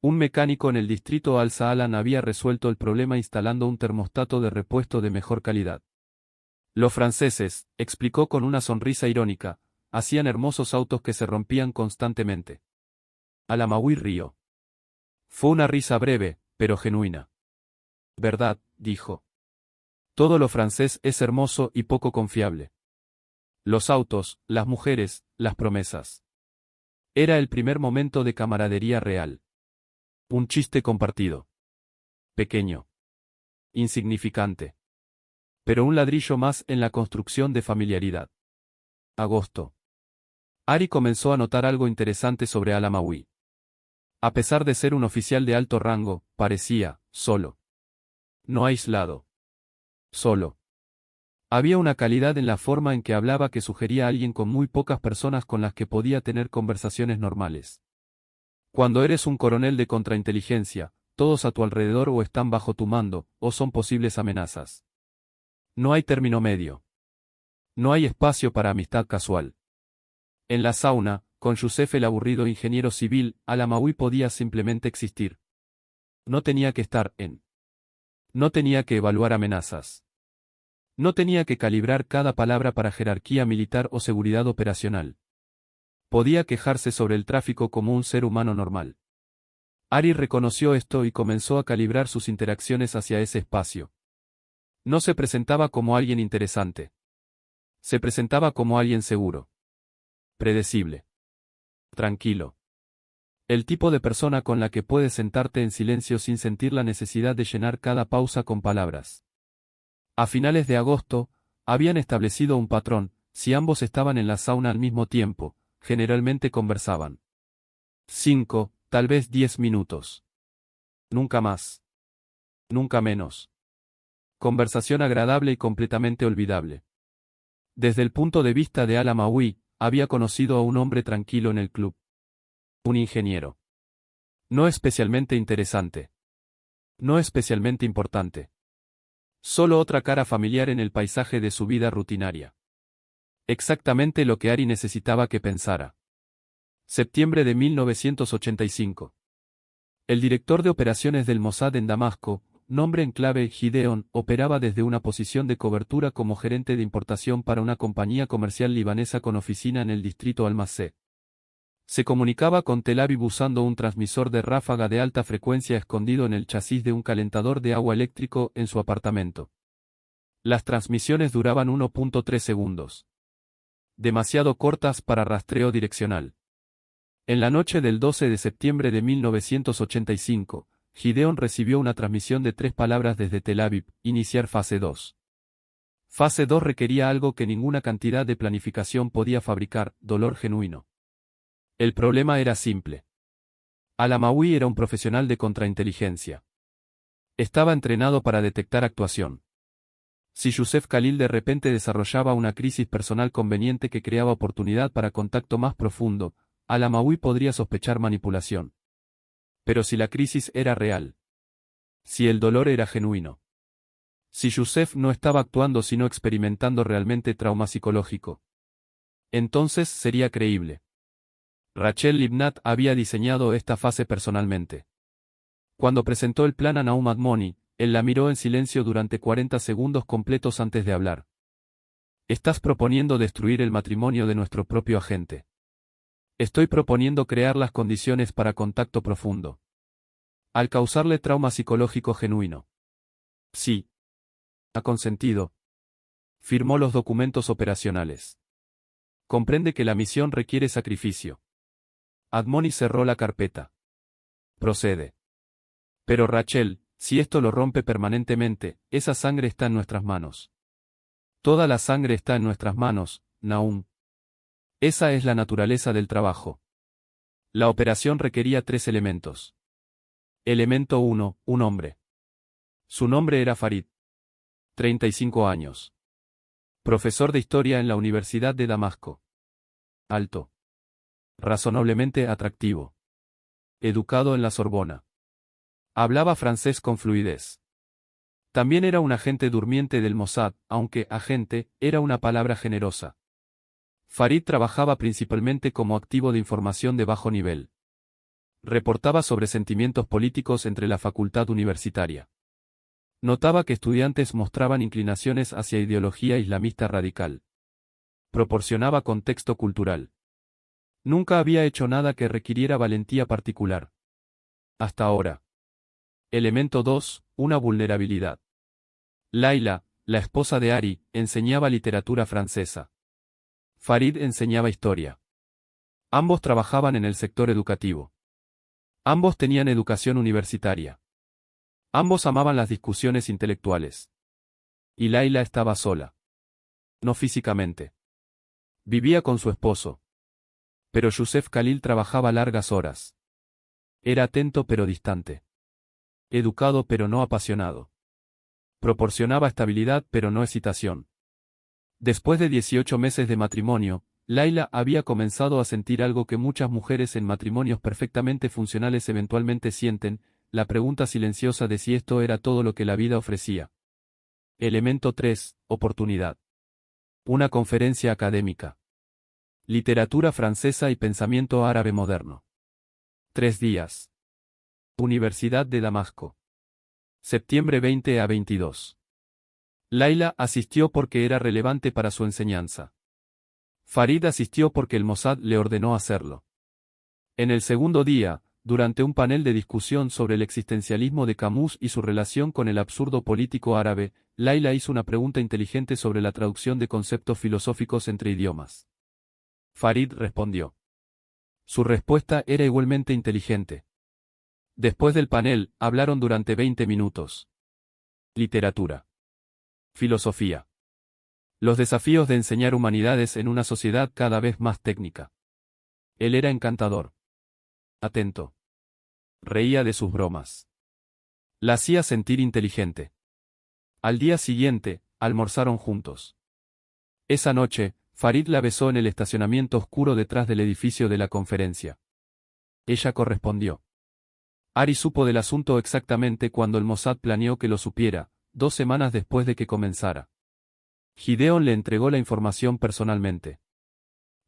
Un mecánico en el distrito Al-Saalan había resuelto el problema instalando un termostato de repuesto de mejor calidad. Los franceses, explicó con una sonrisa irónica, hacían hermosos autos que se rompían constantemente. Al-Amawi rió. Fue una risa breve, pero genuina. ¿Verdad?, dijo. Todo lo francés es hermoso y poco confiable. Los autos, las mujeres, las promesas. Era el primer momento de camaradería real. Un chiste compartido. Pequeño. Insignificante. Pero un ladrillo más en la construcción de familiaridad. Agosto. Ari comenzó a notar algo interesante sobre Al-Amawi. A pesar de ser un oficial de alto rango, parecía solo. No aislado. Solo. Había una calidad en la forma en que hablaba que sugería a alguien con muy pocas personas con las que podía tener conversaciones normales. Cuando eres un coronel de contrainteligencia, todos a tu alrededor o están bajo tu mando, o son posibles amenazas. No hay término medio. No hay espacio para amistad casual. En la sauna, con Youssef el aburrido ingeniero civil, Al-Amawi podía simplemente existir. No tenía que estar en. No tenía que evaluar amenazas. No tenía que calibrar cada palabra para jerarquía militar o seguridad operacional. Podía quejarse sobre el tráfico como un ser humano normal. Ari reconoció esto y comenzó a calibrar sus interacciones hacia ese espacio. No se presentaba como alguien interesante. Se presentaba como alguien seguro. Predecible. Tranquilo. El tipo de persona con la que puedes sentarte en silencio sin sentir la necesidad de llenar cada pausa con palabras. A finales de agosto, habían establecido un patrón: si ambos estaban en la sauna al mismo tiempo, generalmente conversaban. 5, tal vez 10 minutos. Nunca más. Nunca menos. Conversación agradable y completamente olvidable. Desde el punto de vista de Al-Amawi, había conocido a un hombre tranquilo en el club. Un ingeniero. No especialmente interesante. No especialmente importante. Solo otra cara familiar en el paisaje de su vida rutinaria. Exactamente lo que Ari necesitaba que pensara. Septiembre de 1985. El director de operaciones del Mossad en Damasco, nombre en clave Gideon, operaba desde una posición de cobertura como gerente de importación para una compañía comercial libanesa con oficina en el distrito Al-Maseh. Se comunicaba con Tel Aviv usando un transmisor de ráfaga de alta frecuencia escondido en el chasis de un calentador de agua eléctrico en su apartamento. Las transmisiones duraban 1.3 segundos. Demasiado cortas para rastreo direccional. En la noche del 12 de septiembre de 1985, Gideon recibió una transmisión de 3 palabras desde Tel Aviv: iniciar fase 2. Fase 2 requería algo que ninguna cantidad de planificación podía fabricar: dolor genuino. El problema era simple. Al-Amawi era un profesional de contrainteligencia. Estaba entrenado para detectar actuación. Si Youssef Khalil de repente desarrollaba una crisis personal conveniente que creaba oportunidad para contacto más profundo, Al-Amawi podría sospechar manipulación. Pero si la crisis era real. Si el dolor era genuino. Si Youssef no estaba actuando sino experimentando realmente trauma psicológico. Entonces sería creíble. Rachel Libnat había diseñado esta fase personalmente. Cuando presentó el plan a Naum Admoni, él la miró en silencio durante 40 segundos completos antes de hablar. Estás proponiendo destruir el matrimonio de nuestro propio agente. Estoy proponiendo crear las condiciones para contacto profundo. Al causarle trauma psicológico genuino. Sí. Ha consentido. Firmó los documentos operacionales. Comprende que la misión requiere sacrificio. Admoni cerró la carpeta. Procede. Pero Rachel, si esto lo rompe permanentemente, esa sangre está en nuestras manos. Toda la sangre está en nuestras manos, Naum. Esa es la naturaleza del trabajo. La operación requería 3 elementos. Elemento 1, un hombre. Su nombre era Farid. 35 años. Profesor de historia en la Universidad de Damasco. Alto. Razonablemente atractivo. Educado en la Sorbona. Hablaba francés con fluidez. También era un agente durmiente del Mossad, aunque agente era una palabra generosa. Farid trabajaba principalmente como activo de información de bajo nivel. Reportaba sobre sentimientos políticos entre la facultad universitaria. Notaba que estudiantes mostraban inclinaciones hacia ideología islamista radical. Proporcionaba contexto cultural. Nunca había hecho nada que requiriera valentía particular. Hasta ahora. Elemento 2, una vulnerabilidad. Laila, la esposa de Ari, enseñaba literatura francesa. Farid enseñaba historia. Ambos trabajaban en el sector educativo. Ambos tenían educación universitaria. Ambos amaban las discusiones intelectuales. Y Laila estaba sola. No físicamente. Vivía con su esposo. Pero Youssef Khalil trabajaba largas horas. Era atento pero distante. Educado pero no apasionado. Proporcionaba estabilidad pero no excitación. Después de 18 meses de matrimonio, Laila había comenzado a sentir algo que muchas mujeres en matrimonios perfectamente funcionales eventualmente sienten: la pregunta silenciosa de si esto era todo lo que la vida ofrecía. Elemento 3, oportunidad. Una conferencia académica. Literatura francesa y pensamiento árabe moderno. 3 días. Universidad de Damasco. Septiembre 20 a 22. Laila asistió porque era relevante para su enseñanza. Farid asistió porque el Mossad le ordenó hacerlo. En el segundo día, durante un panel de discusión sobre el existencialismo de Camus y su relación con el absurdo político árabe, Layla hizo una pregunta inteligente sobre la traducción de conceptos filosóficos entre idiomas. Farid respondió. Su respuesta era igualmente inteligente. Después del panel, hablaron durante 20 minutos. Literatura. Filosofía. Los desafíos de enseñar humanidades en una sociedad cada vez más técnica. Él era encantador. Atento. Reía de sus bromas. La hacía sentir inteligente. Al día siguiente, almorzaron juntos. Esa noche, Farid la besó en el estacionamiento oscuro detrás del edificio de la conferencia. Ella correspondió. Ari supo del asunto exactamente cuando el Mossad planeó que lo supiera, 2 semanas después de que comenzara. Gideon le entregó la información personalmente.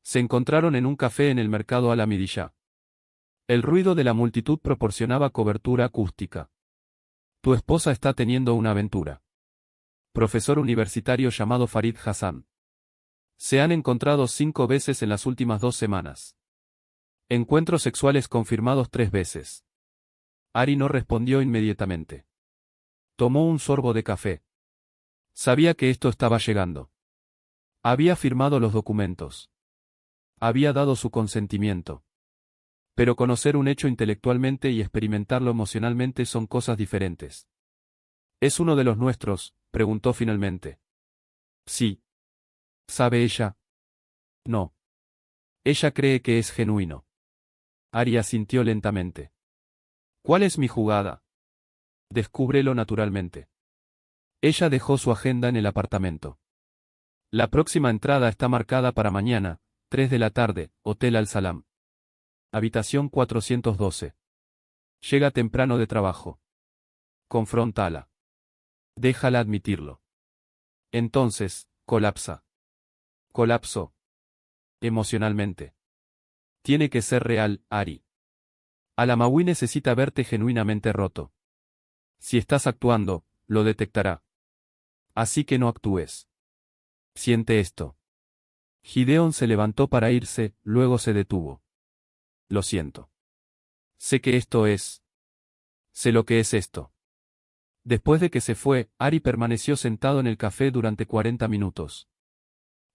Se encontraron en un café en el mercado Al-Amidiyah. El ruido de la multitud proporcionaba cobertura acústica. Tu esposa está teniendo una aventura. Profesor universitario llamado Farid Hassan. Se han encontrado 5 veces en las últimas 2 semanas. Encuentros sexuales confirmados 3 veces. Ari no respondió inmediatamente. Tomó un sorbo de café. Sabía que esto estaba llegando. Había firmado los documentos. Había dado su consentimiento. Pero conocer un hecho intelectualmente y experimentarlo emocionalmente son cosas diferentes. ¿Es uno de los nuestros?, preguntó finalmente. Sí. ¿Sabe ella? No. Ella cree que es genuino. Ari asintió lentamente. ¿Cuál es mi jugada? Descúbrelo naturalmente. Ella dejó su agenda en el apartamento. La próxima entrada está marcada para mañana, 3 de la tarde, Hotel Al-Salam. Habitación 412. Llega temprano de trabajo. Confróntala. Déjala admitirlo. Entonces, colapsa. Colapsó. Emocionalmente. Tiene que ser real, Ari. Al-Amawi necesita verte genuinamente roto. Si estás actuando, lo detectará. Así que no actúes. Siente esto. Gideon se levantó para irse, luego se detuvo. Lo siento. Sé que esto es. Sé lo que es esto. Después de que se fue, Ari permaneció sentado en el café durante 40 minutos.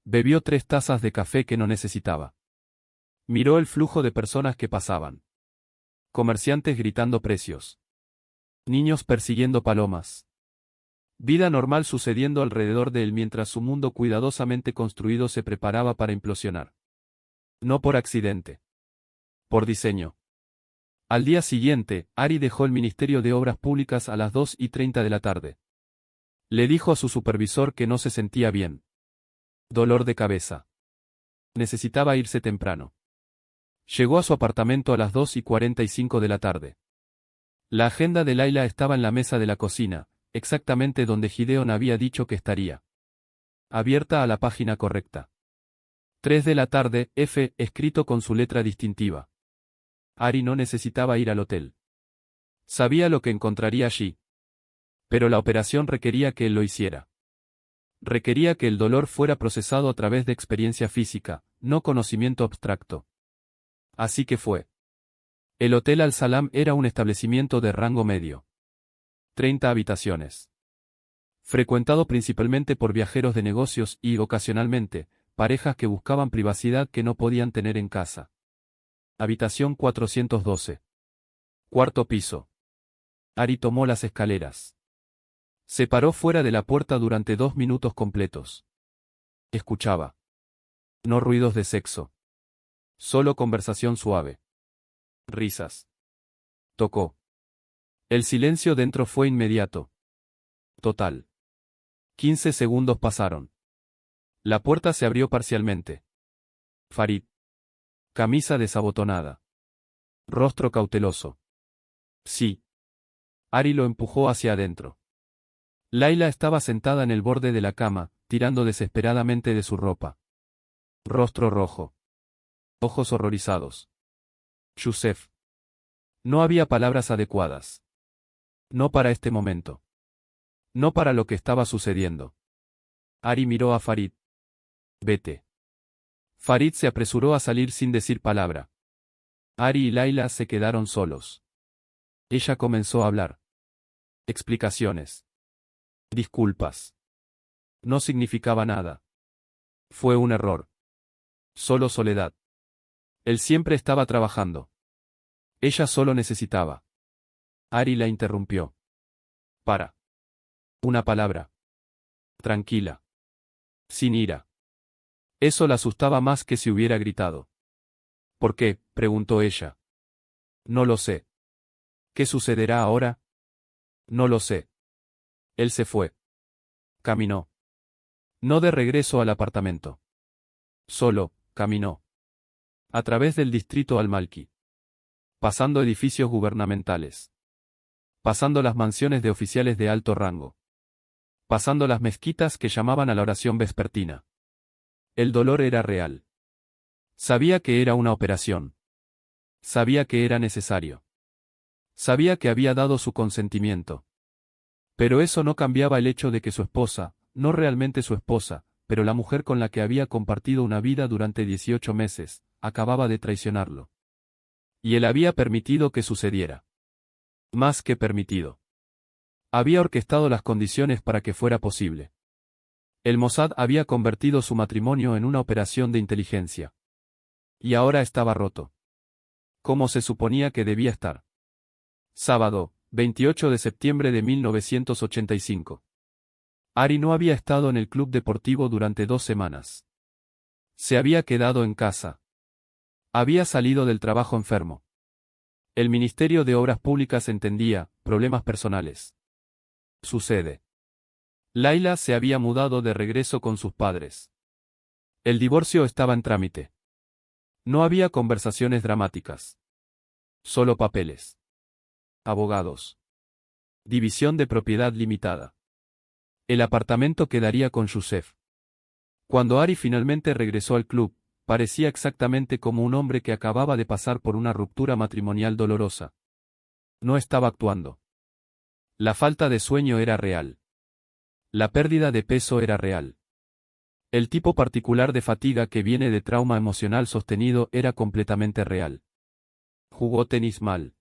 Bebió 3 tazas de café que no necesitaba. Miró el flujo de personas que pasaban. Comerciantes gritando precios. Niños persiguiendo palomas. Vida normal sucediendo alrededor de él mientras su mundo cuidadosamente construido se preparaba para implosionar. No por accidente. Por diseño. Al día siguiente, Ari dejó el Ministerio de Obras Públicas a las 2:30 de la tarde. Le dijo a su supervisor que no se sentía bien. Dolor de cabeza. Necesitaba irse temprano. Llegó a su apartamento a las 2:45 de la tarde. La agenda de Layla estaba en la mesa de la cocina, exactamente donde Gideon había dicho que estaría. Abierta a la página correcta. 3 de la tarde, F, escrito con su letra distintiva. Ari no necesitaba ir al hotel. Sabía lo que encontraría allí. Pero la operación requería que él lo hiciera. Requería que el dolor fuera procesado a través de experiencia física, no conocimiento abstracto. Así que fue. El Hotel Al-Salam era un establecimiento de rango medio. 30 habitaciones. Frecuentado principalmente por viajeros de negocios y, ocasionalmente, parejas que buscaban privacidad que no podían tener en casa. Habitación 412. Cuarto piso. Ari tomó las escaleras. Se paró fuera de la puerta durante 2 minutos completos. Escuchaba. No ruidos de sexo. Solo conversación suave. Risas. Tocó. El silencio dentro fue inmediato. Total. 15 segundos pasaron. La puerta se abrió parcialmente. Farid. Camisa desabotonada. Rostro cauteloso. Sí. Ari lo empujó hacia adentro. Layla estaba sentada en el borde de la cama, tirando desesperadamente de su ropa. Rostro rojo. Ojos horrorizados. Yusef. No había palabras adecuadas. No para este momento. No para lo que estaba sucediendo. Ari miró a Farid. Vete. Farid se apresuró a salir sin decir palabra. Ari y Laila se quedaron solos. Ella comenzó a hablar. Explicaciones. Disculpas. No significaba nada. Fue un error. Solo soledad. Él siempre estaba trabajando. Ella solo necesitaba. Ari la interrumpió. Para. Una palabra. Tranquila. Sin ira. Eso la asustaba más que si hubiera gritado. ¿Por qué?, preguntó ella. No lo sé. ¿Qué sucederá ahora? No lo sé. Él se fue. Caminó. No de regreso al apartamento. Solo, caminó. A través del distrito Al-Malki. Pasando edificios gubernamentales. Pasando las mansiones de oficiales de alto rango. Pasando las mezquitas que llamaban a la oración vespertina. El dolor era real. Sabía que era una operación. Sabía que era necesario. Sabía que había dado su consentimiento. Pero eso no cambiaba el hecho de que su esposa, no realmente su esposa, pero la mujer con la que había compartido una vida durante 18 meses, acababa de traicionarlo. Y él había permitido que sucediera. Más que permitido. Había orquestado las condiciones para que fuera posible. El Mossad había convertido su matrimonio en una operación de inteligencia. Y ahora estaba roto. ¿Cómo se suponía que debía estar? Sábado, 28 de septiembre de 1985. Ari no había estado en el club deportivo durante 2 semanas. Se había quedado en casa. Había salido del trabajo enfermo. El Ministerio de Obras Públicas entendía, problemas personales. Sucede. Laila se había mudado de regreso con sus padres. El divorcio estaba en trámite. No había conversaciones dramáticas. Solo papeles. Abogados. División de propiedad limitada. El apartamento quedaría con Yusef. Cuando Ari finalmente regresó al club, parecía exactamente como un hombre que acababa de pasar por una ruptura matrimonial dolorosa. No estaba actuando. La falta de sueño era real. La pérdida de peso era real. El tipo particular de fatiga que viene de trauma emocional sostenido era completamente real. Jugó tenis mal.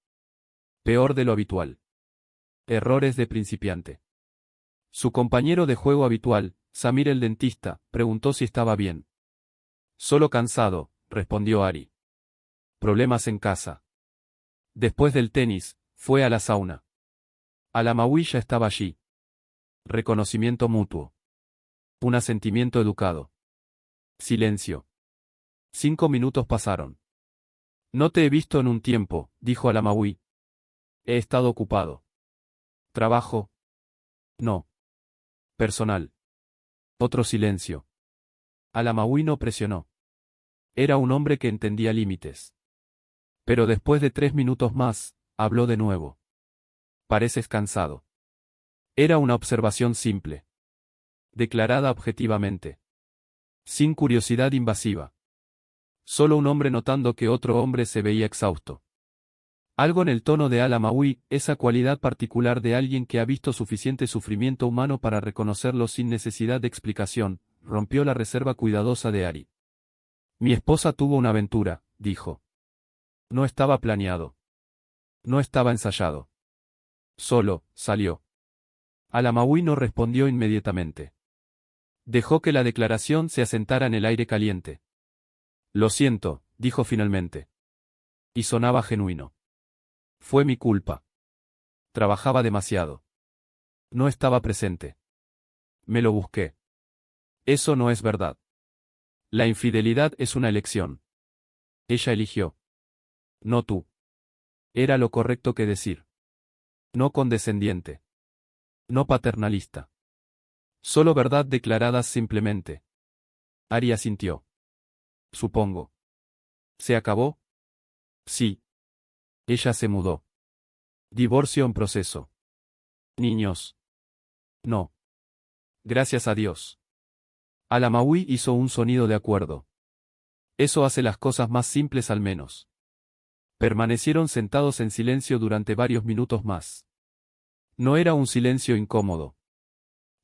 Peor de lo habitual. Errores de principiante. Su compañero de juego habitual, Samir el dentista, preguntó si estaba bien. Solo cansado, respondió Ari. Problemas en casa. Después del tenis, fue a la sauna. Alamawi ya estaba allí. Reconocimiento mutuo. Un asentimiento educado. Silencio. 5 minutos pasaron. No te he visto en un tiempo, dijo Alamawi. He estado ocupado. ¿Trabajo? No. Personal. Otro silencio. Alamawi no presionó. Era un hombre que entendía límites. Pero después de 3 minutos más, habló de nuevo. Pareces cansado. Era una observación simple. Declarada objetivamente. Sin curiosidad invasiva. Solo un hombre notando que otro hombre se veía exhausto. Algo en el tono de Alamawi, esa cualidad particular de alguien que ha visto suficiente sufrimiento humano para reconocerlo sin necesidad de explicación, rompió la reserva cuidadosa de Ari. Mi esposa tuvo una aventura, dijo. No estaba planeado. No estaba ensayado. Solo, salió. Alamawi no respondió inmediatamente. Dejó que la declaración se asentara en el aire caliente. Lo siento, dijo finalmente. Y sonaba genuino. Fue mi culpa. Trabajaba demasiado. No estaba presente. Me lo busqué. Eso no es verdad. La infidelidad es una elección. Ella eligió. No tú. Era lo correcto que decir. No condescendiente. No paternalista. Solo verdad declaradas simplemente. Ari asintió. Supongo. ¿Se acabó? Sí. Ella se mudó. Divorcio en proceso. Niños. No. Gracias a Dios. Alamawi hizo un sonido de acuerdo. Eso hace las cosas más simples al menos. Permanecieron sentados en silencio durante varios minutos más. No era un silencio incómodo.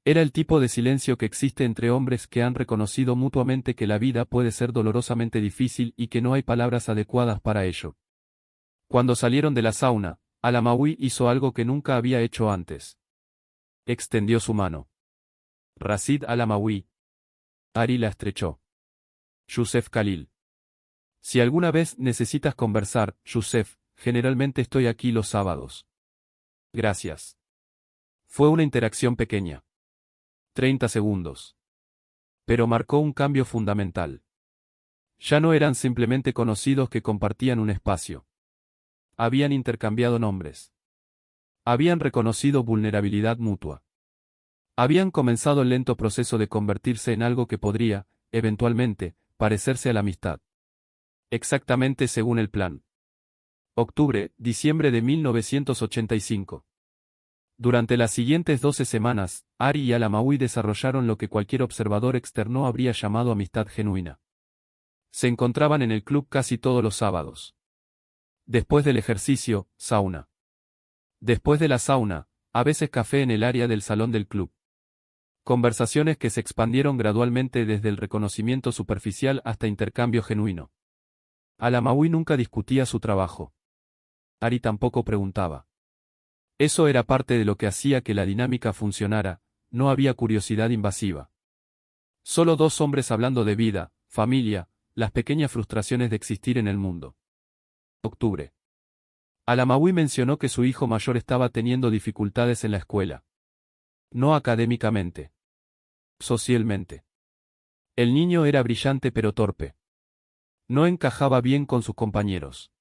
Era el tipo de silencio que existe entre hombres que han reconocido mutuamente que la vida puede ser dolorosamente difícil y que no hay palabras adecuadas para ello. Cuando salieron de la sauna, Al-Amawi hizo algo que nunca había hecho antes. Extendió su mano. Rashid Al-Amawi. Ari la estrechó. Yusef Khalil. Si alguna vez necesitas conversar, Yusef, generalmente estoy aquí los sábados. Gracias. Fue una interacción pequeña. 30 segundos. Pero marcó un cambio fundamental. Ya no eran simplemente conocidos que compartían un espacio. Habían intercambiado nombres. Habían reconocido vulnerabilidad mutua. Habían comenzado el lento proceso de convertirse en algo que podría, eventualmente, parecerse a la amistad. Exactamente según el plan. Octubre, diciembre de 1985. Durante las siguientes 12 semanas, Ari y Al-Amawi desarrollaron lo que cualquier observador externo habría llamado amistad genuina. Se encontraban en el club casi todos los sábados. Después del ejercicio, sauna. Después de la sauna, a veces café en el área del salón del club. Conversaciones que se expandieron gradualmente desde el reconocimiento superficial hasta intercambio genuino. Al-Amawi nunca discutía su trabajo. Ari tampoco preguntaba. Eso era parte de lo que hacía que la dinámica funcionara, no había curiosidad invasiva. Solo dos hombres hablando de vida, familia, las pequeñas frustraciones de existir en el mundo. Octubre. Al-Amawi mencionó que su hijo mayor estaba teniendo dificultades en la escuela. No académicamente. Socialmente. El niño era brillante pero torpe. No encajaba bien con sus compañeros.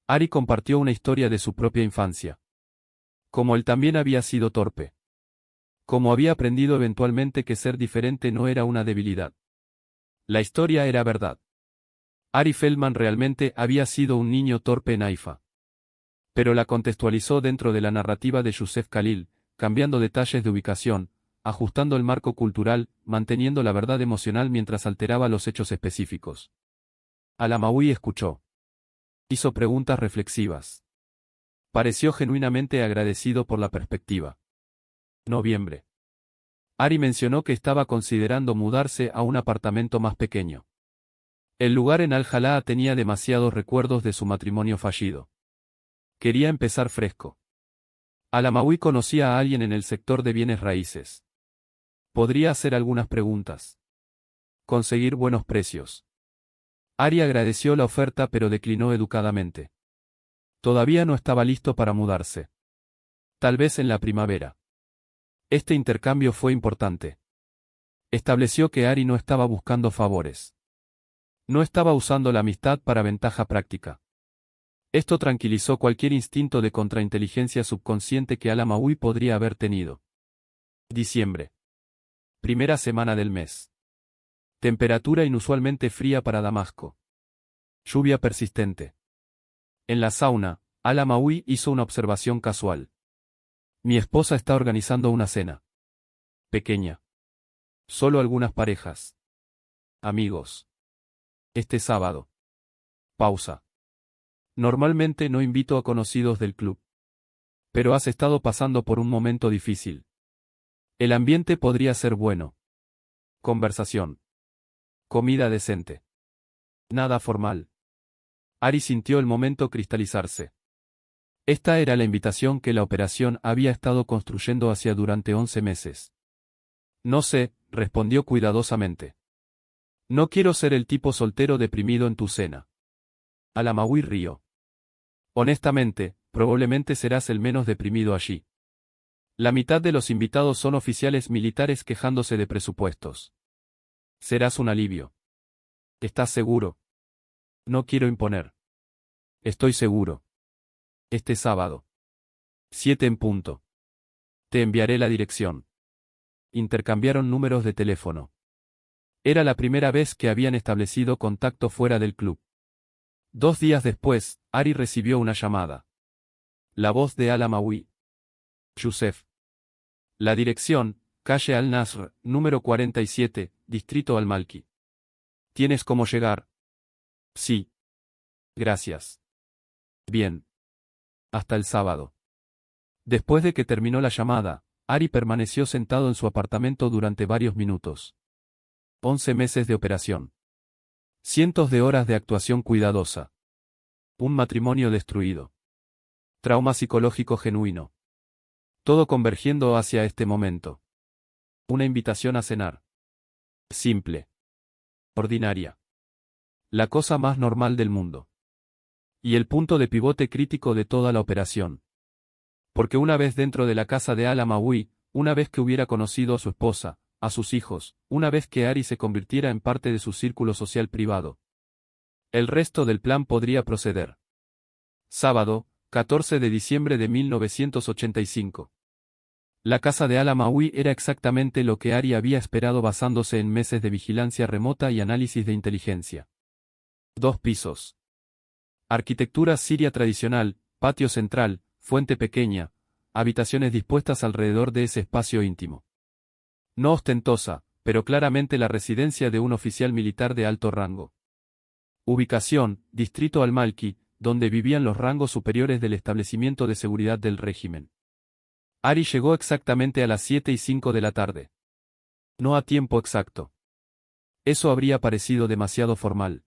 Ari compartió una historia de su propia infancia. Como él también había sido torpe. Como había aprendido eventualmente que ser diferente no era una debilidad. La historia era verdad. Ari Feldman realmente había sido un niño torpe en Haifa. Pero la contextualizó dentro de la narrativa de Yusef Khalil, cambiando detalles de ubicación, ajustando el marco cultural, manteniendo la verdad emocional mientras alteraba los hechos específicos. Al-Amawi escuchó. Hizo preguntas reflexivas. Pareció genuinamente agradecido por la perspectiva. Noviembre. Ari mencionó que estaba considerando mudarse a un apartamento más pequeño. El lugar en Al-Jalaa tenía demasiados recuerdos de su matrimonio fallido. Quería empezar fresco. Al-Amawi conocía a alguien en el sector de bienes raíces. Podría hacer algunas preguntas. Conseguir buenos precios. Ari agradeció la oferta pero declinó educadamente. Todavía no estaba listo para mudarse. Tal vez en la primavera. Este intercambio fue importante. Estableció que Ari no estaba buscando favores. No estaba usando la amistad para ventaja práctica. Esto tranquilizó cualquier instinto de contrainteligencia subconsciente que Al-Amawi podría haber tenido. Diciembre. Primera semana del mes. Temperatura inusualmente fría para Damasco. Lluvia persistente. En la sauna, Al-Amawi hizo una observación casual. Mi esposa está organizando una cena. Pequeña. Solo algunas parejas. Amigos. Este sábado. Pausa. Normalmente no invito a conocidos del club. Pero has estado pasando por un momento difícil. El ambiente podría ser bueno. Conversación. Comida decente. Nada formal. Ari sintió el momento cristalizarse. Esta era la invitación que la operación había estado construyendo hacia durante 11 meses. No sé, respondió cuidadosamente. No quiero ser el tipo soltero deprimido en tu cena. Al-Amawi rió. Honestamente, probablemente serás el menos deprimido allí. La mitad de los invitados son oficiales militares quejándose de presupuestos. Serás un alivio. ¿Estás seguro? No quiero imponer. Estoy seguro. Este sábado. 7 en punto. Te enviaré la dirección. Intercambiaron números de teléfono. Era la primera vez que habían establecido contacto fuera del club. 2 días después, Ari recibió una llamada. La voz de Al-Amawi. Yusef. La dirección, calle Al-Nasr, número 47, distrito Al-Malki. ¿Tienes cómo llegar? Sí. Gracias. Bien. Hasta el sábado. Después de que terminó la llamada, Ari permaneció sentado en su apartamento durante varios minutos. 11 meses de operación. Cientos de horas de actuación cuidadosa. Un matrimonio destruido. Trauma psicológico genuino. Todo convergiendo hacia este momento. Una invitación a cenar. Simple. Ordinaria. La cosa más normal del mundo. Y el punto de pivote crítico de toda la operación. Porque una vez dentro de la casa de Al-Amawi, una vez que hubiera conocido a su esposa, a sus hijos, una vez que Ari se convirtiera en parte de su círculo social privado, el resto del plan podría proceder. Sábado, 14 de diciembre de 1985. La casa de Al-Amawi era exactamente lo que Ari había esperado basándose en meses de vigilancia remota y análisis de inteligencia. 2 pisos. Arquitectura siria tradicional, patio central, fuente pequeña, habitaciones dispuestas alrededor de ese espacio íntimo. No ostentosa, pero claramente la residencia de un oficial militar de alto rango. Ubicación, Distrito Al-Malki, donde vivían los rangos superiores del establecimiento de seguridad del régimen. Ari llegó exactamente a las 7:05 de la tarde. No a tiempo exacto. Eso habría parecido demasiado formal.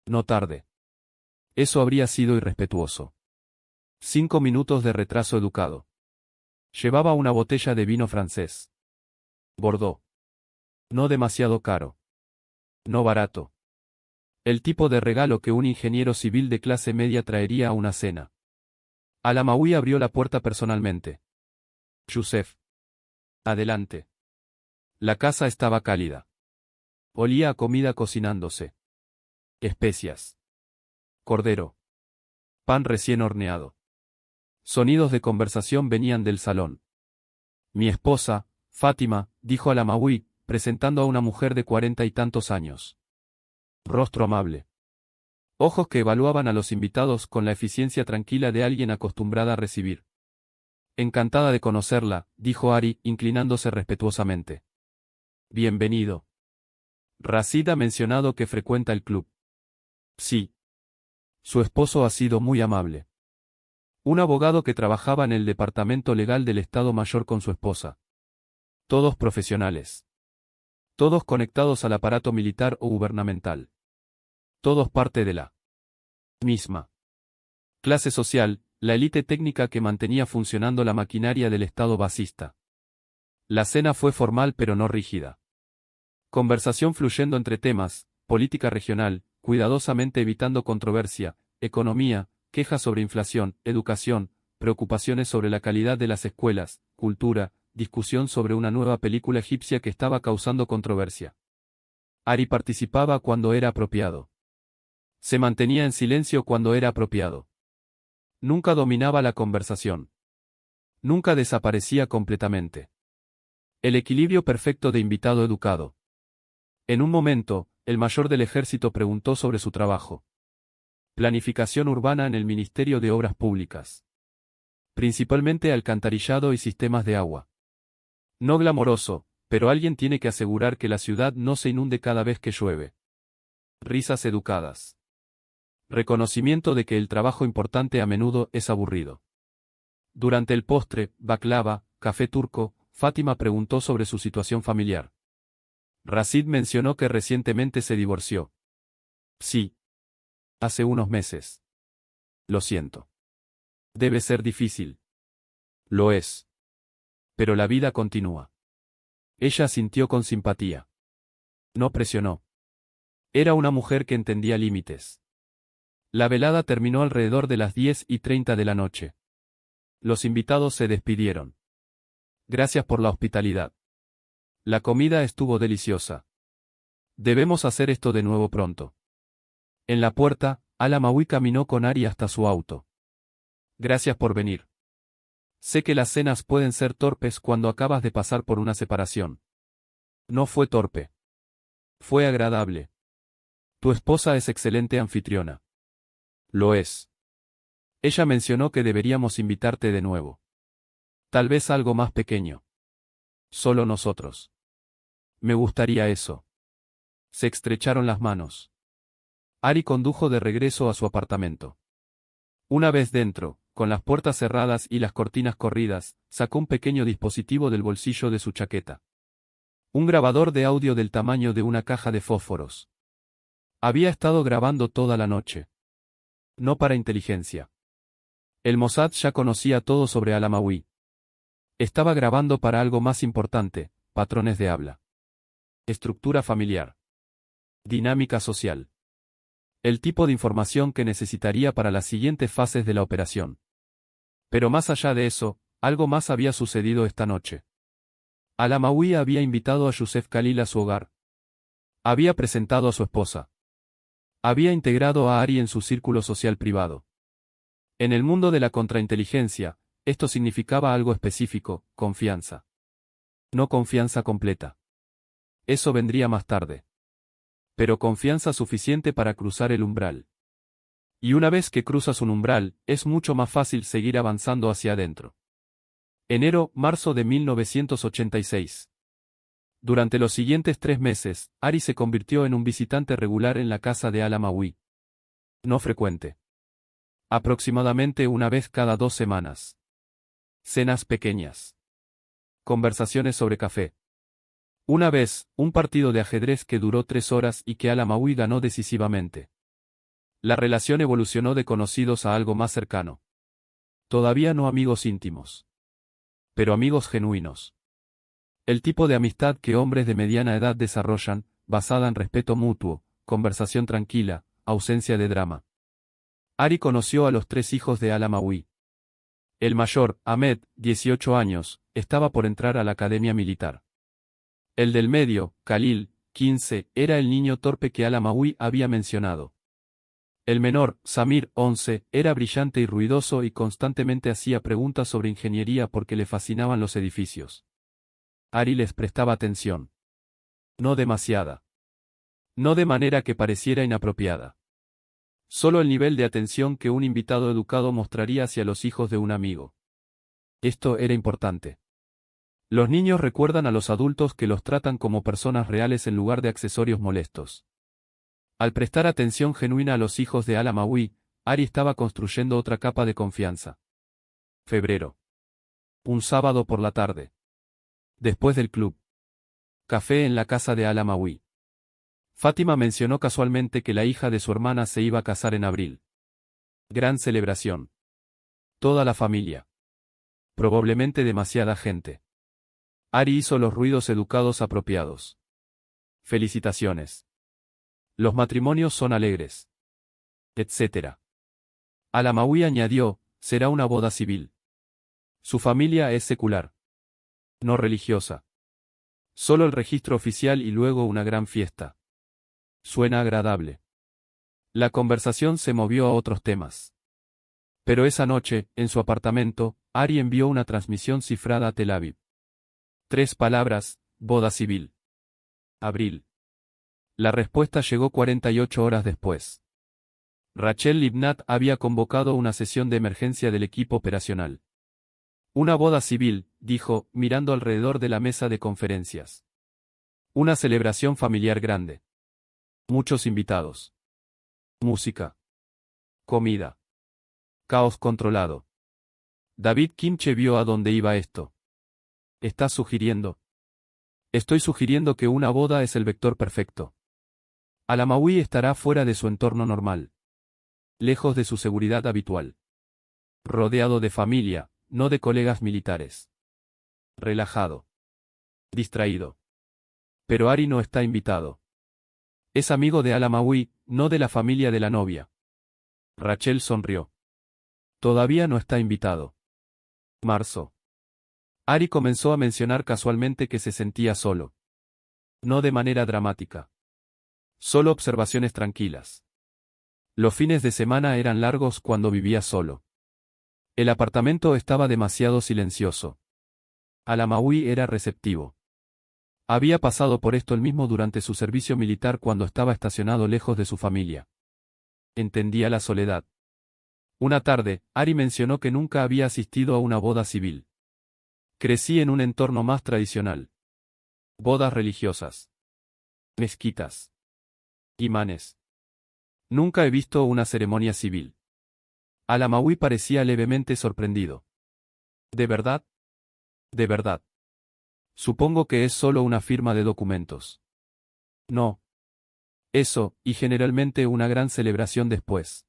No tarde. Eso habría sido irrespetuoso. 5 minutos de retraso educado. Llevaba una botella de vino francés. Bordeaux. No demasiado caro. No barato. El tipo de regalo que un ingeniero civil de clase media traería a una cena. Al-Amawi abrió la puerta personalmente. Youssef. Adelante. La casa estaba cálida. Olía a comida cocinándose. Especias. Cordero. Pan recién horneado. Sonidos de conversación venían del salón. Mi esposa, Fátima, dijo Al-Amawi, presentando a una mujer de 40 y tantos años. Rostro amable. Ojos que evaluaban a los invitados con la eficiencia tranquila de alguien acostumbrada a recibir. Encantada de conocerla, dijo Ari, inclinándose respetuosamente. Bienvenido. Rashid ha mencionado que frecuenta el club. Sí. Su esposo ha sido muy amable. Un abogado que trabajaba en el departamento legal del Estado Mayor con su esposa. Todos profesionales. Todos conectados al aparato militar o gubernamental. Todos parte de la misma clase social, la élite técnica que mantenía funcionando la maquinaria del Estado basista. La cena fue formal pero no rígida. Conversación fluyendo entre temas, política regional, cuidadosamente evitando controversia, economía, quejas sobre inflación, educación, preocupaciones sobre la calidad de las escuelas, cultura, discusión sobre una nueva película egipcia que estaba causando controversia. Ari participaba cuando era apropiado. Se mantenía en silencio cuando era apropiado. Nunca dominaba la conversación. Nunca desaparecía completamente. El equilibrio perfecto de invitado educado. En un momento, el mayor del ejército preguntó sobre su trabajo. Planificación urbana en el Ministerio de Obras Públicas. Principalmente alcantarillado y sistemas de agua. No glamoroso, pero alguien tiene que asegurar que la ciudad no se inunde cada vez que llueve. Risas educadas. Reconocimiento de que el trabajo importante a menudo es aburrido. Durante el postre, baklava, café turco, Fátima preguntó sobre su situación familiar. Rashid mencionó que recientemente se divorció. Sí. Hace unos meses. Lo siento. Debe ser difícil. Lo es. Pero la vida continúa. Ella sintió con simpatía. No presionó. Era una mujer que entendía límites. La velada terminó alrededor de las 10:30 de la noche. Los invitados se despidieron. Gracias por la hospitalidad. La comida estuvo deliciosa. Debemos hacer esto de nuevo pronto. En la puerta, Al-Amawi caminó con Ari hasta su auto. Gracias por venir. Sé que las cenas pueden ser torpes cuando acabas de pasar por una separación. No fue torpe. Fue agradable. Tu esposa es excelente anfitriona. Lo es. Ella mencionó que deberíamos invitarte de nuevo. Tal vez algo más pequeño. Solo nosotros. Me gustaría eso. Se estrecharon las manos. Ari condujo de regreso a su apartamento. Una vez dentro, con las puertas cerradas y las cortinas corridas, sacó un pequeño dispositivo del bolsillo de su chaqueta. Un grabador de audio del tamaño de una caja de fósforos. Había estado grabando toda la noche. No para inteligencia. El Mossad ya conocía todo sobre Al-Amawi. Estaba grabando para algo más importante: patrones de habla, estructura familiar, dinámica social. El tipo de información que necesitaría para las siguientes fases de la operación. Pero más allá de eso, algo más había sucedido esta noche. Al-Amawi había invitado a Yusef Khalil a su hogar. Había presentado a su esposa. Había integrado a Ari en su círculo social privado. En el mundo de la contrainteligencia, esto significaba algo específico: confianza. No confianza completa. Eso vendría más tarde. Pero confianza suficiente para cruzar el umbral. Y una vez que cruzas un umbral, es mucho más fácil seguir avanzando hacia adentro. Enero-marzo de 1986. Durante los siguientes 3 meses, Ari se convirtió en un visitante regular en la casa de Al-Amawi. No frecuente. Aproximadamente una vez cada 2 semanas. Cenas pequeñas. Conversaciones sobre café. Una vez, un partido de ajedrez que duró 3 horas y que Al-Amawi ganó decisivamente. La relación evolucionó de conocidos a algo más cercano. Todavía no amigos íntimos. Pero amigos genuinos. El tipo de amistad que hombres de mediana edad desarrollan, basada en respeto mutuo, conversación tranquila, ausencia de drama. Ari conoció a los 3 hijos de Al-Amawi. El mayor, Ahmed, 18 años, estaba por entrar a la academia militar. El del medio, Khalil, 15, era el niño torpe que Al-Amawi había mencionado. El menor, Samir, 11, era brillante y ruidoso y constantemente hacía preguntas sobre ingeniería porque le fascinaban los edificios. Ari les prestaba atención. No demasiada. No de manera que pareciera inapropiada. Solo el nivel de atención que un invitado educado mostraría hacia los hijos de un amigo. Esto era importante. Los niños recuerdan a los adultos que los tratan como personas reales en lugar de accesorios molestos. Al prestar atención genuina a los hijos de Al-Amawi, Ari estaba construyendo otra capa de confianza. Febrero. Un sábado por la tarde. Después del club. Café en la casa de Al-Amawi. Fátima mencionó casualmente que la hija de su hermana se iba a casar en abril. Gran celebración. Toda la familia. Probablemente demasiada gente. Ari hizo los ruidos educados apropiados. Felicitaciones. Los matrimonios son alegres. Etc. Al-Amawi añadió: será una boda civil. Su familia es secular. No religiosa. Solo el registro oficial y luego una gran fiesta. Suena agradable. La conversación se movió a otros temas. Pero esa noche, en su apartamento, Ari envió una transmisión cifrada a Tel Aviv. 3 palabras: boda civil. Abril. La respuesta llegó 48 horas después. Rachel Libnat había convocado una sesión de emergencia del equipo operacional. Una boda civil, dijo, mirando alrededor de la mesa de conferencias. Una celebración familiar grande. Muchos invitados. Música. Comida. Caos controlado. David Kimche vio a dónde iba esto. ¿Estás sugiriendo? Estoy sugiriendo que una boda es el vector perfecto. Al-Amawi estará fuera de su entorno normal. Lejos de su seguridad habitual. Rodeado de familia, no de colegas militares. Relajado. Distraído. Pero Ari no está invitado. Es amigo de Al-Amawi, no de la familia de la novia. Rachel sonrió. Todavía no está invitado. Marzo. Ari comenzó a mencionar casualmente que se sentía solo. No de manera dramática. Solo observaciones tranquilas. Los fines de semana eran largos cuando vivía solo. El apartamento estaba demasiado silencioso. Al-Amawi era receptivo. Había pasado por esto él mismo durante su servicio militar cuando estaba estacionado lejos de su familia. Entendía la soledad. Una tarde, Ari mencionó que nunca había asistido a una boda civil. Crecí en un entorno más tradicional. Bodas religiosas. Mezquitas. Imanes. Nunca he visto una ceremonia civil. Al-Amawi parecía levemente sorprendido. ¿De verdad? ¿De verdad? Supongo que es solo una firma de documentos. No. Eso, y generalmente una gran celebración después.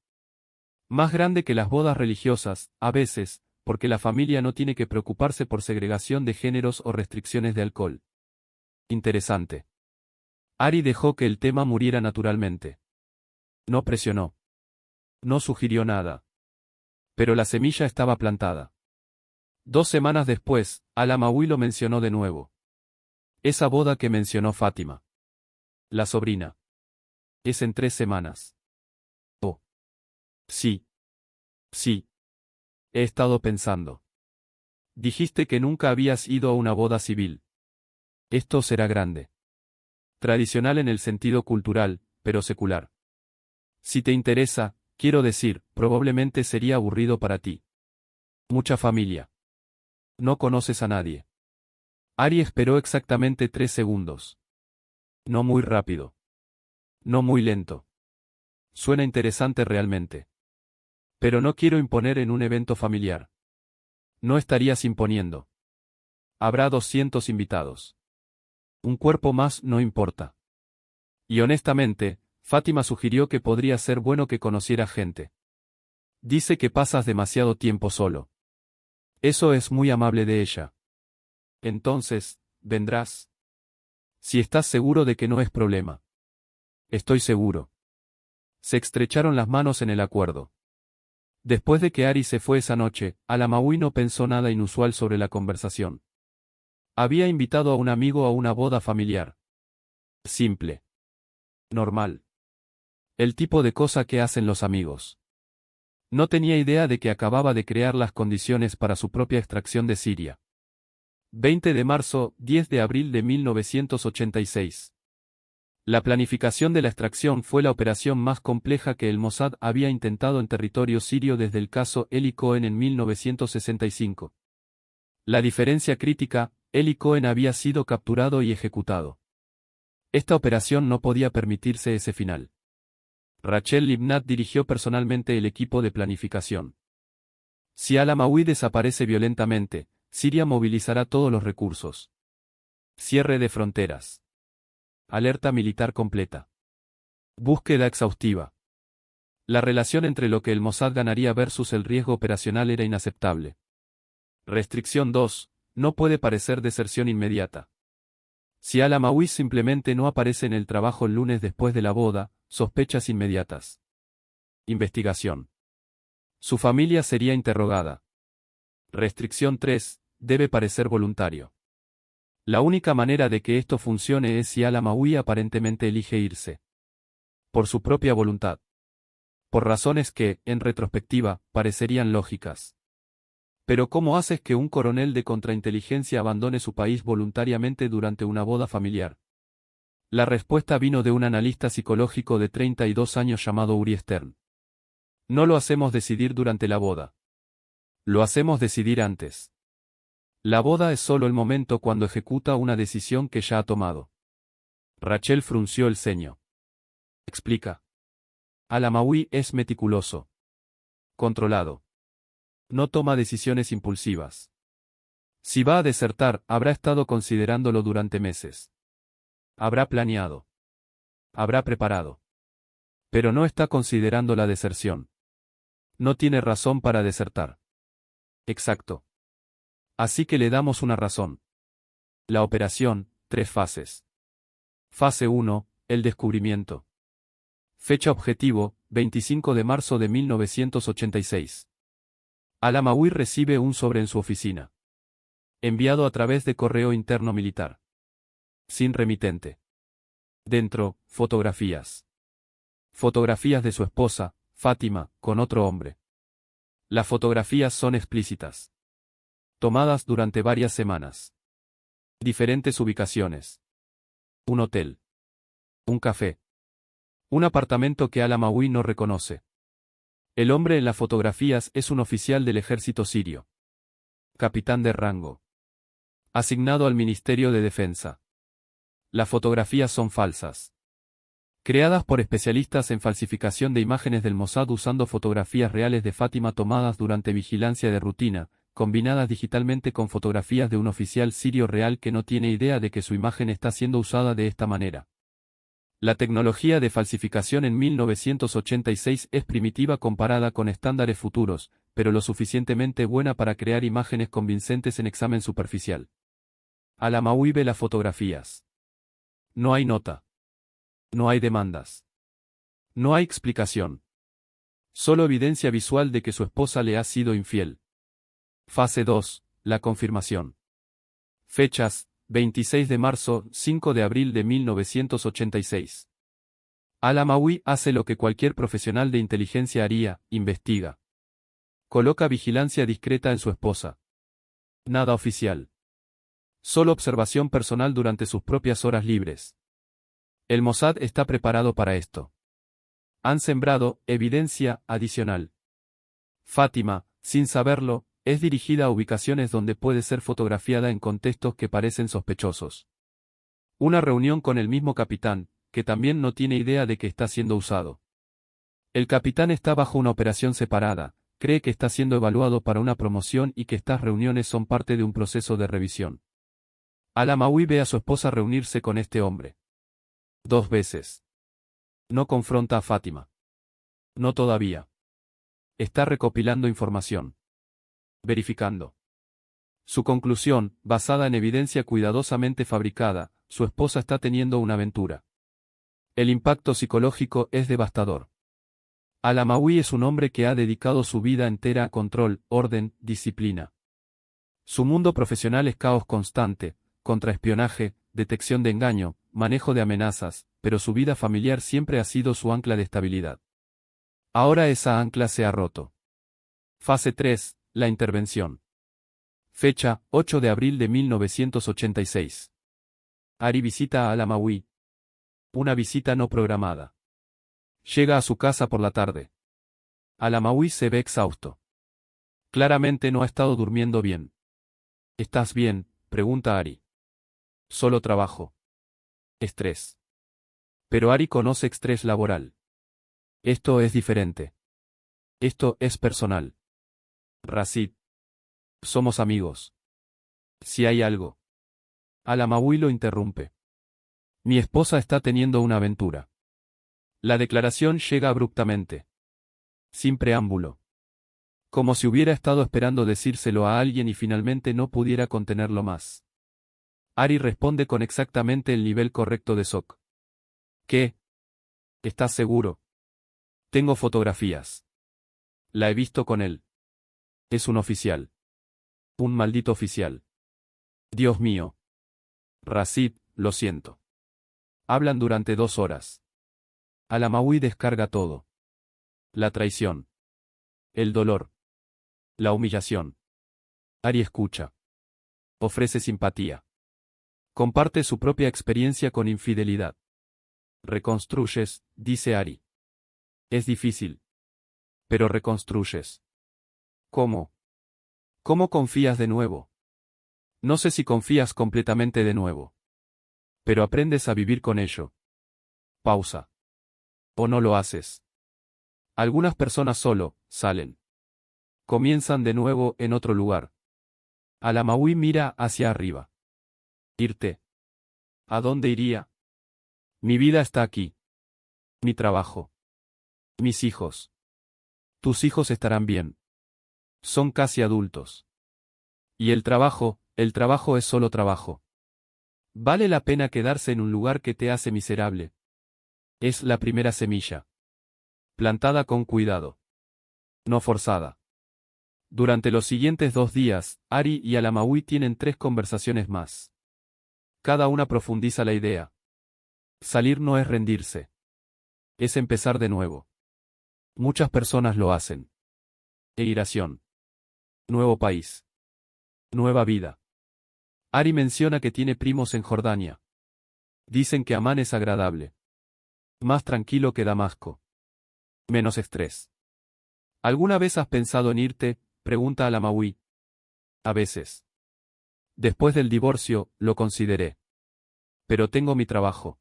Más grande que las bodas religiosas, a veces, porque la familia no tiene que preocuparse por segregación de géneros o restricciones de alcohol. Interesante. Ari dejó que el tema muriera naturalmente. No presionó. No sugirió nada. Pero la semilla estaba plantada. 2 semanas después, Al-Amawi lo mencionó de nuevo. Esa boda que mencionó Fátima. La sobrina. Es en 3 semanas. Oh. Sí. Sí. He estado pensando. Dijiste que nunca habías ido a una boda civil. Esto será grande. Tradicional en el sentido cultural, pero secular. Si te interesa, quiero decir, probablemente sería aburrido para ti. Mucha familia. No conoces a nadie. Ari esperó exactamente 3 segundos. No muy rápido. No muy lento. Suena interesante realmente. Pero no quiero imponer en un evento familiar. No estarías imponiendo. Habrá 200 invitados. Un cuerpo más no importa. Y honestamente, Fátima sugirió que podría ser bueno que conociera gente. Dice que pasas demasiado tiempo solo. Eso es muy amable de ella. Entonces, ¿vendrás? Si estás seguro de que no es problema. Estoy seguro. Se estrecharon las manos en el acuerdo. Después de que Ari se fue esa noche, Al-Amawi no pensó nada inusual sobre la conversación. Había invitado a un amigo a una boda familiar. Simple. Normal. El tipo de cosa que hacen los amigos. No tenía idea de que acababa de crear las condiciones para su propia extracción de Siria. 20 de marzo, 10 de abril de 1986. La planificación de la extracción fue la operación más compleja que el Mossad había intentado en territorio sirio desde el caso Eli Cohen en 1965. La diferencia crítica, Eli Cohen había sido capturado y ejecutado. Esta operación no podía permitirse ese final. Rachel Libnat dirigió personalmente el equipo de planificación. Si Al-Amawi desaparece violentamente, Siria movilizará todos los recursos. Cierre de fronteras. Alerta militar completa. Búsqueda exhaustiva. La relación entre lo que el Mossad ganaría versus el riesgo operacional era inaceptable. Restricción 2. No puede parecer deserción inmediata. Si Al-Amawi simplemente no aparece en el trabajo el lunes después de la boda, sospechas inmediatas. Investigación. Su familia sería interrogada. Restricción 3. Debe parecer voluntario. La única manera de que esto funcione es si Al-Amawi aparentemente elige irse. Por su propia voluntad. Por razones que, en retrospectiva, parecerían lógicas. Pero ¿cómo haces que un coronel de contrainteligencia abandone su país voluntariamente durante una boda familiar? La respuesta vino de un analista psicológico de 32 años llamado Uri Stern. No lo hacemos decidir durante la boda. Lo hacemos decidir antes. La boda es solo el momento cuando ejecuta una decisión que ya ha tomado. Rachel frunció el ceño. Explica. Al-Amawi es meticuloso. Controlado. No toma decisiones impulsivas. Si va a desertar, habrá estado considerándolo durante meses. Habrá planeado. Habrá preparado. Pero no está considerando la deserción. No tiene razón para desertar. Exacto. Así que le damos una razón. La operación, 3 fases. Fase 1, el descubrimiento. Fecha objetivo, 25 de marzo de 1986. Al-Amawi recibe un sobre en su oficina. Enviado a través de correo interno militar. Sin remitente. Dentro, fotografías. Fotografías de su esposa, Fátima, con otro hombre. Las fotografías son explícitas. Tomadas durante varias semanas. Diferentes ubicaciones. Un hotel. Un café. Un apartamento que Al-Amawi no reconoce. El hombre en las fotografías es un oficial del ejército sirio. Capitán de rango. Asignado al Ministerio de Defensa. Las fotografías son falsas. Creadas por especialistas en falsificación de imágenes del Mossad usando fotografías reales de Fátima tomadas durante vigilancia de rutina, combinadas digitalmente con fotografías de un oficial sirio real que no tiene idea de que su imagen está siendo usada de esta manera. La tecnología de falsificación en 1986 es primitiva comparada con estándares futuros, pero lo suficientemente buena para crear imágenes convincentes en examen superficial. Al-Amawi ve las fotografías. No hay nota. No hay demandas. No hay explicación. Solo evidencia visual de que su esposa le ha sido infiel. Fase 2. La confirmación. Fechas: 26 de marzo, 5 de abril de 1986. Al-Amawi hace lo que cualquier profesional de inteligencia haría: investiga. Coloca vigilancia discreta en su esposa. Nada oficial. Solo observación personal durante sus propias horas libres. El Mossad está preparado para esto. Han sembrado evidencia adicional. Fátima, sin saberlo, es dirigida a ubicaciones donde puede ser fotografiada en contextos que parecen sospechosos. Una reunión con el mismo capitán, que también no tiene idea de que está siendo usado. El capitán está bajo una operación separada, cree que está siendo evaluado para una promoción y que estas reuniones son parte de un proceso de revisión. Al-Amawi ve a su esposa reunirse con este hombre. 2 veces. No confronta a Fátima. No todavía. Está recopilando información. Verificando. Su conclusión, basada en evidencia cuidadosamente fabricada: su esposa está teniendo una aventura. El impacto psicológico es devastador. Al-Amawi es un hombre que ha dedicado su vida entera a control, orden, disciplina. Su mundo profesional es caos constante, contraespionaje, detección de engaño, manejo de amenazas, pero su vida familiar siempre ha sido su ancla de estabilidad. Ahora esa ancla se ha roto. Fase 3. La intervención. Fecha: 8 de abril de 1986. Ari visita a Al-Amawi. Una visita no programada. Llega a su casa por la tarde. Al-Amawi se ve exhausto. Claramente no ha estado durmiendo bien. ¿Estás bien?, pregunta Ari. Solo trabajo. Estrés. Pero Ari conoce estrés laboral. Esto es diferente. Esto es personal. Rashid. Somos amigos. Si hay algo. Al-Amawi lo interrumpe. Mi esposa está teniendo una aventura. La declaración llega abruptamente. Sin preámbulo. Como si hubiera estado esperando decírselo a alguien y finalmente no pudiera contenerlo más. Ari responde con exactamente el nivel correcto de shock. ¿Qué? ¿Estás seguro? Tengo fotografías. La he visto con él. Es un oficial. Un maldito oficial. Dios mío. Rashid, lo siento. Hablan durante 2 horas. Al-Amawi descarga todo. La traición. El dolor. La humillación. Ari escucha. Ofrece simpatía. Comparte su propia experiencia con infidelidad. Reconstruyes, dice Ari. Es difícil. Pero reconstruyes. ¿Cómo? ¿Cómo confías de nuevo? No sé si confías completamente de nuevo. Pero aprendes a vivir con ello. Pausa. ¿O no lo haces? Algunas personas solo salen. Comienzan de nuevo en otro lugar. Al-Amawi mira hacia arriba. ¿Irte? ¿A dónde iría? Mi vida está aquí. Mi trabajo. Mis hijos. Tus hijos estarán bien. Son casi adultos. Y el trabajo es solo trabajo. Vale la pena quedarse en un lugar que te hace miserable. Es la primera semilla. Plantada con cuidado. No forzada. Durante los siguientes 2 días, Ari y Al-Amawi tienen 3 conversaciones más. Cada una profundiza la idea. Salir no es rendirse. Es empezar de nuevo. Muchas personas lo hacen. Emigración. Nuevo país. Nueva vida. Ari menciona que tiene primos en Jordania. Dicen que Amán es agradable. Más tranquilo que Damasco. Menos estrés. ¿Alguna vez has pensado en irte?, pregunta Al-Amawi. A veces. Después del divorcio, lo consideré. Pero tengo mi trabajo.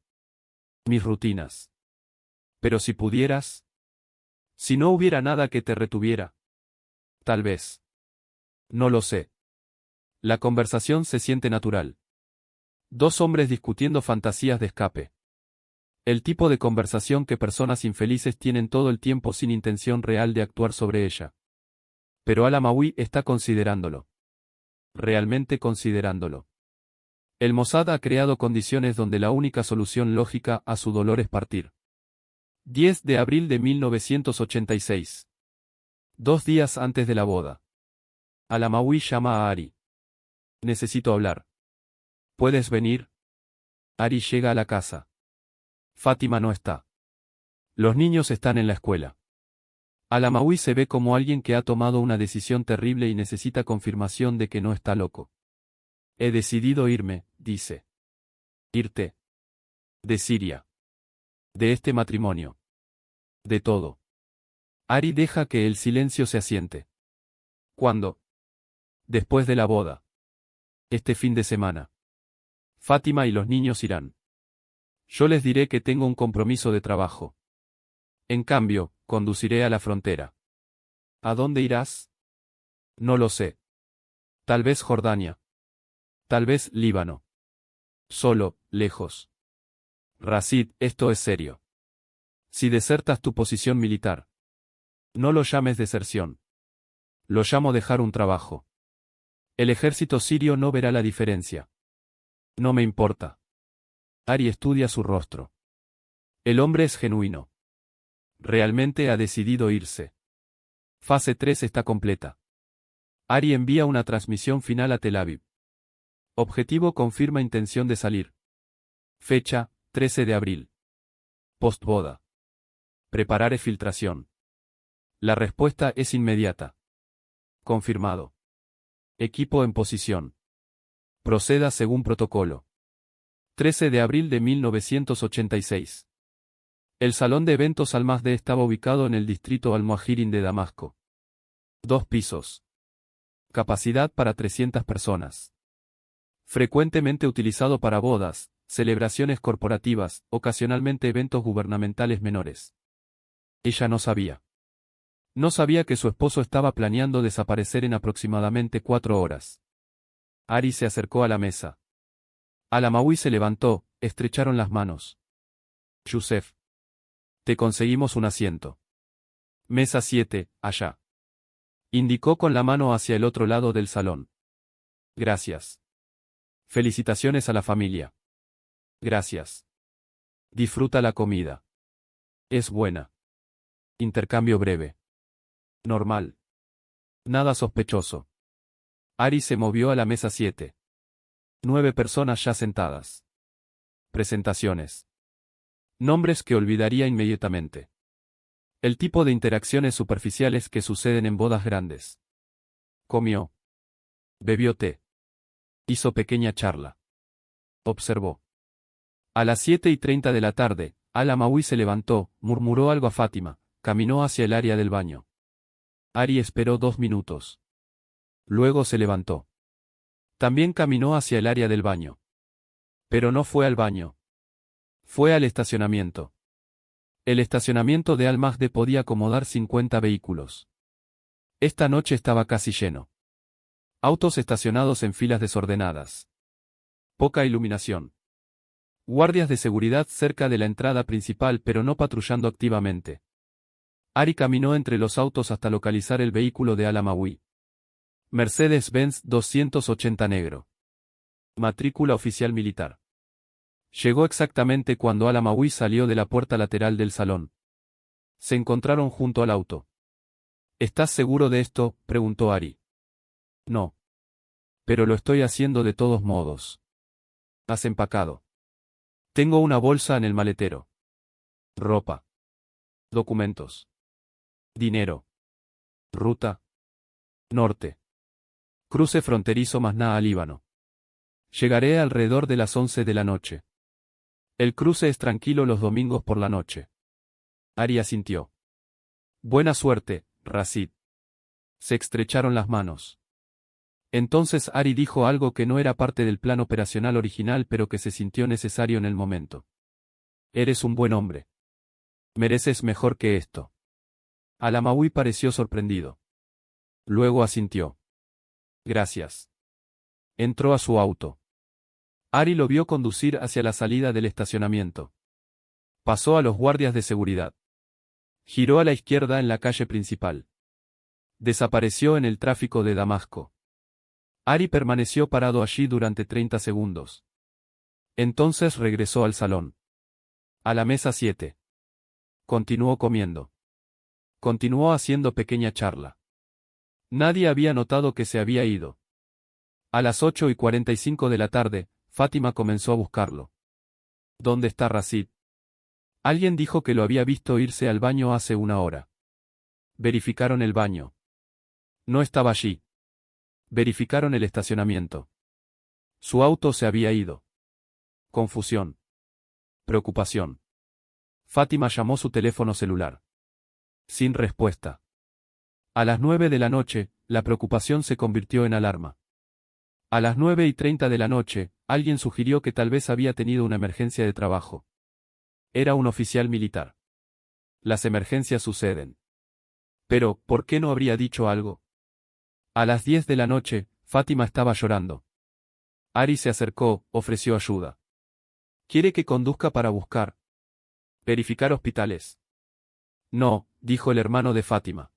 Mis rutinas. Pero si pudieras, si no hubiera nada que te retuviera. Tal vez. No lo sé. La conversación se siente natural. Dos hombres discutiendo fantasías de escape. El tipo de conversación que personas infelices tienen todo el tiempo sin intención real de actuar sobre ella. Pero Al-Amawi está considerándolo. Realmente considerándolo. El Mossad ha creado condiciones donde la única solución lógica a su dolor es partir. 10 de abril de 1986. 2 días antes de la boda. Al-Amawi llama a Ari. Necesito hablar. ¿Puedes venir? Ari llega a la casa. Fátima no está. Los niños están en la escuela. Al-Amawi se ve como alguien que ha tomado una decisión terrible y necesita confirmación de que no está loco. He decidido irme, dice. Irte. De Siria. De este matrimonio. De todo. Ari deja que el silencio se asiente. ¿Cuándo? Después de la boda. Este fin de semana. Fátima y los niños irán. Yo les diré que tengo un compromiso de trabajo. En cambio, conduciré a la frontera. ¿A dónde irás? No lo sé. Tal vez Jordania. Tal vez Líbano. Solo, lejos. Rashid, esto es serio. Si desertas tu posición militar. No lo llames deserción. Lo llamo dejar un trabajo. El ejército sirio no verá la diferencia. No me importa. Ari estudia su rostro. El hombre es genuino. Realmente ha decidido irse. Fase 3 está completa. Ari envía una transmisión final a Tel Aviv. Objetivo confirma intención de salir. Fecha, 13 de abril. Postboda. Prepararé filtración. La respuesta es inmediata. Confirmado. Equipo en posición. Proceda según protocolo. 13 de abril de 1986. El salón de eventos Al-Masdeh estaba ubicado en el distrito Al-Muhajirin de Damasco. 2 pisos. Capacidad para 300 personas. Frecuentemente utilizado para bodas, celebraciones corporativas, ocasionalmente eventos gubernamentales menores. Ella no sabía. No sabía que su esposo estaba planeando desaparecer en aproximadamente 4 horas. Ari se acercó a la mesa. Al-Amawi se levantó, estrecharon las manos. Yusef. Te conseguimos un asiento. Mesa 7, allá. Indicó con la mano hacia el otro lado del salón. Gracias. Felicitaciones a la familia. Gracias. Disfruta la comida. Es buena. Intercambio breve. Normal. Nada sospechoso. Ari se movió a la mesa 7. 9 personas ya sentadas. Presentaciones. Nombres que olvidaría inmediatamente. El tipo de interacciones superficiales que suceden en bodas grandes. Comió. Bebió té. Hizo pequeña charla. Observó. A las 7:30 de la tarde, Al-Amawi se levantó, murmuró algo a Fátima, caminó hacia el área del baño. Ari esperó 2 minutos. Luego se levantó. También caminó hacia el área del baño. Pero no fue al baño. Fue al estacionamiento. El estacionamiento de Al-Masdeh podía acomodar 50 vehículos. Esta noche estaba casi lleno. Autos estacionados en filas desordenadas. Poca iluminación. Guardias de seguridad cerca de la entrada principal pero no patrullando activamente. Ari caminó entre los autos hasta localizar el vehículo de Al-Amawi. Mercedes-Benz 280 negro. Matrícula oficial militar. Llegó exactamente cuando Al-Amawi salió de la puerta lateral del salón. Se encontraron junto al auto. ¿Estás seguro de esto?, preguntó Ari. No. Pero lo estoy haciendo de todos modos. ¿Has empacado? Tengo una bolsa en el maletero. Ropa. Documentos. Dinero. Ruta. Norte. Cruce fronterizo Masná a Líbano. Llegaré alrededor de las 11 de la noche. El cruce es tranquilo los domingos por la noche. Ari asintió. Buena suerte, Rashid. Se estrecharon las manos. Entonces Ari dijo algo que no era parte del plan operacional original pero que se sintió necesario en el momento. Eres un buen hombre. Mereces mejor que esto. Al-Amawi pareció sorprendido. Luego asintió. Gracias. Entró a su auto. Ari lo vio conducir hacia la salida del estacionamiento. Pasó a los guardias de seguridad. Giró a la izquierda en la calle principal. Desapareció en el tráfico de Damasco. Ari permaneció parado allí durante 30 segundos. Entonces regresó al salón. A la mesa 7. Continuó comiendo. Continuó haciendo pequeña charla. Nadie había notado que se había ido. A las 8:45 de la tarde, Fátima comenzó a buscarlo. ¿Dónde está Rashid? Alguien dijo que lo había visto irse al baño hace una hora. Verificaron el baño. No estaba allí. Verificaron el estacionamiento. Su auto se había ido. Confusión. Preocupación. Fátima llamó su teléfono celular. Sin respuesta. A las 9 de la noche, la preocupación se convirtió en alarma. A las 9:30 de la noche, alguien sugirió que tal vez había tenido una emergencia de trabajo. Era un oficial militar. Las emergencias suceden. Pero, ¿por qué no habría dicho algo? A las 10 de la noche, Fátima estaba llorando. Ari se acercó, ofreció ayuda. ¿Quiere que conduzca para buscar? ¿Verificar hospitales? No, dijo el hermano de Fátima.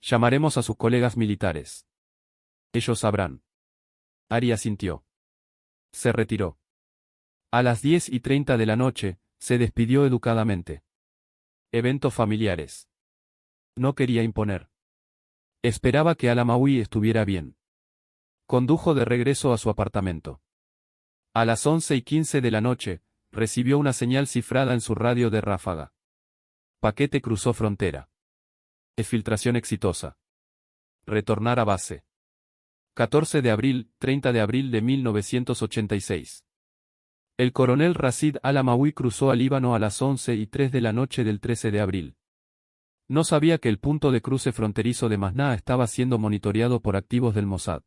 Llamaremos a sus colegas militares. Ellos sabrán. Ari asintió. Se retiró. A las 10:30 de la noche, se despidió educadamente. Eventos familiares. No quería imponer. Esperaba que Al-Amawi estuviera bien. Condujo de regreso a su apartamento. A las 11:15 de la noche, recibió una señal cifrada en su radio de ráfaga. Paquete cruzó frontera. Exfiltración exitosa. Retornar a base. 14 de abril, 30 de abril de 1986. El coronel Rashid Al-Amawi cruzó al Líbano a las 11:03 de la noche del 13 de abril. No sabía que el punto de cruce fronterizo de Masná estaba siendo monitoreado por activos del Mossad.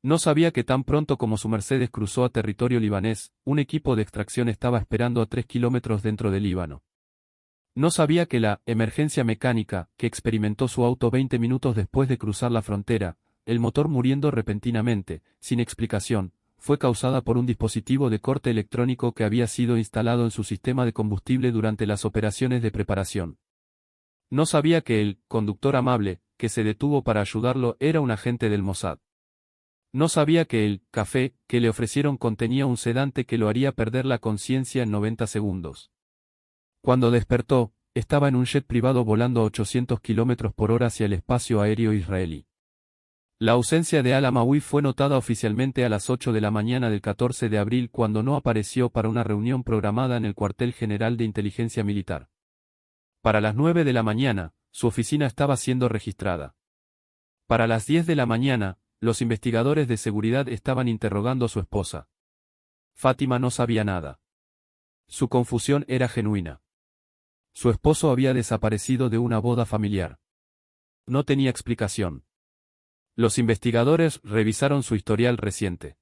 No sabía que tan pronto como su Mercedes cruzó a territorio libanés, un equipo de extracción estaba esperando a 3 kilómetros dentro del Líbano. No sabía que la emergencia mecánica que experimentó su auto 20 minutos después de cruzar la frontera, el motor muriendo repentinamente, sin explicación, fue causada por un dispositivo de corte electrónico que había sido instalado en su sistema de combustible durante las operaciones de preparación. No sabía que el conductor amable, que se detuvo para ayudarlo, era un agente del Mossad. No sabía que el café que le ofrecieron contenía un sedante que lo haría perder la conciencia en 90 segundos. Cuando despertó, estaba en un jet privado volando a 800 km por hora hacia el espacio aéreo israelí. La ausencia de Al-Amawi fue notada oficialmente a las 8 de la mañana del 14 de abril cuando no apareció para una reunión programada en el cuartel general de inteligencia militar. Para las 9 de la mañana, su oficina estaba siendo registrada. Para las 10 de la mañana, los investigadores de seguridad estaban interrogando a su esposa. Fátima no sabía nada. Su confusión era genuina. Su esposo había desaparecido de una boda familiar. No tenía explicación. Los investigadores revisaron su historial reciente.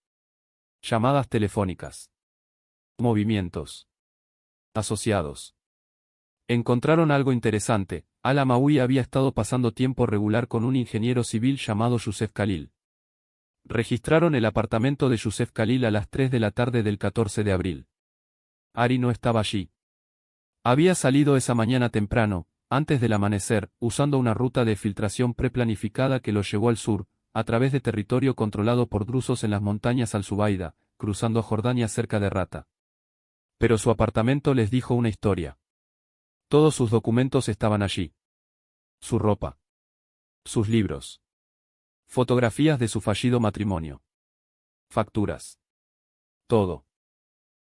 Llamadas telefónicas. Movimientos asociados. Encontraron algo interesante. Al-Amawi había estado pasando tiempo regular con un ingeniero civil llamado Youssef Khalil. Registraron el apartamento de Youssef Khalil a las 3 de la tarde del 14 de abril. Ari no estaba allí. Había salido esa mañana temprano, antes del amanecer, usando una ruta de filtración preplanificada que lo llevó al sur, a través de territorio controlado por drusos en las montañas al-Zubaida, cruzando a Jordania cerca de Rata. Pero su apartamento les dijo una historia. Todos sus documentos estaban allí. Su ropa. Sus libros. Fotografías de su fallido matrimonio. Facturas. Todo.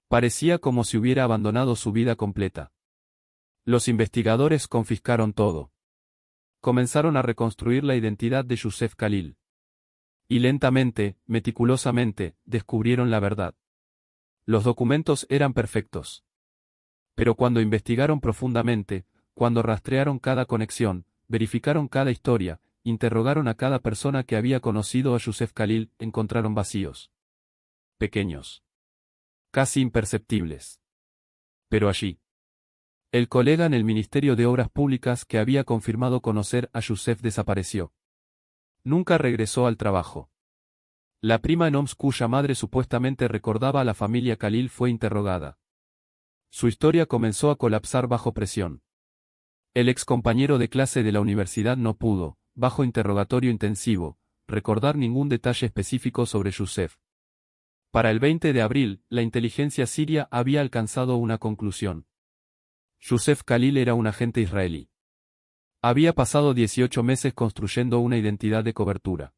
Parecía como si hubiera abandonado su vida completa. Los investigadores confiscaron todo. Comenzaron a reconstruir la identidad de Youssef Khalil. Y lentamente, meticulosamente, descubrieron la verdad. Los documentos eran perfectos. Pero cuando investigaron profundamente, cuando rastrearon cada conexión, verificaron cada historia, interrogaron a cada persona que había conocido a Youssef Khalil, encontraron vacíos. Pequeños. Casi imperceptibles. Pero allí. El colega en el Ministerio de Obras Públicas que había confirmado conocer a Youssef desapareció. Nunca regresó al trabajo. La prima en Homs cuya madre supuestamente recordaba a la familia Khalil fue interrogada. Su historia comenzó a colapsar bajo presión. El excompañero de clase de la universidad no pudo, bajo interrogatorio intensivo, recordar ningún detalle específico sobre Youssef. Para el 20 de abril, la inteligencia siria había alcanzado una conclusión. Youssef Khalil era un agente israelí. Había pasado 18 meses construyendo una identidad de cobertura.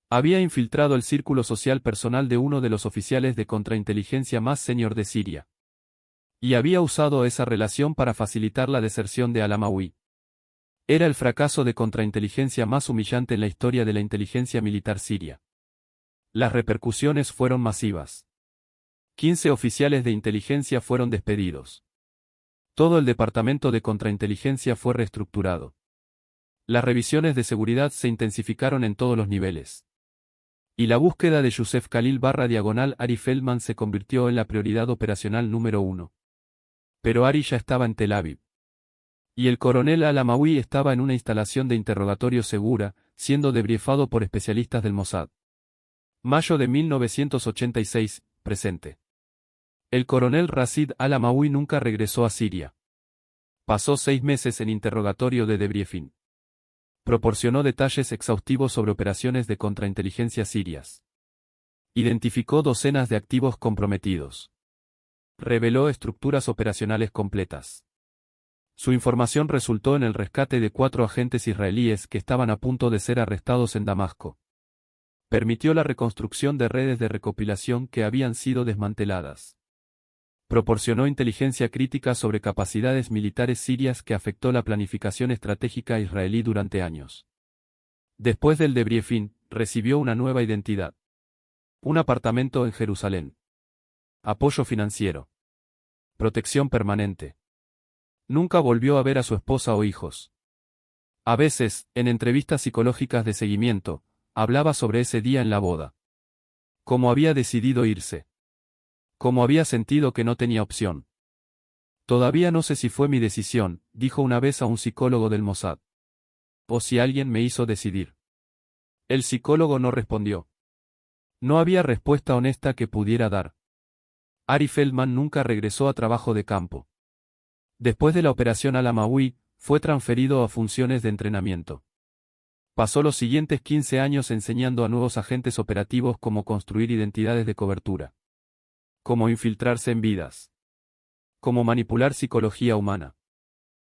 Había infiltrado el círculo social personal de uno de los oficiales de contrainteligencia más senior de Siria. Y había usado esa relación para facilitar la deserción de al-Amawi. Era el fracaso de contrainteligencia más humillante en la historia de la inteligencia militar siria. Las repercusiones fueron masivas. 15 oficiales de inteligencia fueron despedidos. Todo el departamento de contrainteligencia fue reestructurado. Las revisiones de seguridad se intensificaron en todos los niveles. Y la búsqueda de Youssef Khalil/Ari Feldman se convirtió en la prioridad operacional número 1. Pero Ari ya estaba en Tel Aviv. Y el coronel al-Amawi estaba en una instalación de interrogatorio segura, siendo debriefado por especialistas del Mossad. Mayo de 1986, presente. El coronel Rashid al-Amawi nunca regresó a Siria. Pasó 6 meses en interrogatorio de debriefing. Proporcionó detalles exhaustivos sobre operaciones de contrainteligencia sirias. Identificó docenas de activos comprometidos. Reveló estructuras operacionales completas. Su información resultó en el rescate de 4 agentes israelíes que estaban a punto de ser arrestados en Damasco. Permitió la reconstrucción de redes de recopilación que habían sido desmanteladas. Proporcionó inteligencia crítica sobre capacidades militares sirias que afectó la planificación estratégica israelí durante años. Después del debriefing, recibió una nueva identidad. Un apartamento en Jerusalén. Apoyo financiero. Protección permanente. Nunca volvió a ver a su esposa o hijos. A veces, en entrevistas psicológicas de seguimiento, hablaba sobre ese día en la boda. Cómo había decidido irse. Cómo había sentido que no tenía opción. Todavía no sé si fue mi decisión, dijo una vez a un psicólogo del Mossad. O si alguien me hizo decidir. El psicólogo no respondió. No había respuesta honesta que pudiera dar. Ari Feldman nunca regresó a trabajo de campo. Después de la operación al-Amawi, fue transferido a funciones de entrenamiento. Pasó los siguientes 15 años enseñando a nuevos agentes operativos cómo construir identidades de cobertura. Cómo infiltrarse en vidas. Cómo manipular psicología humana.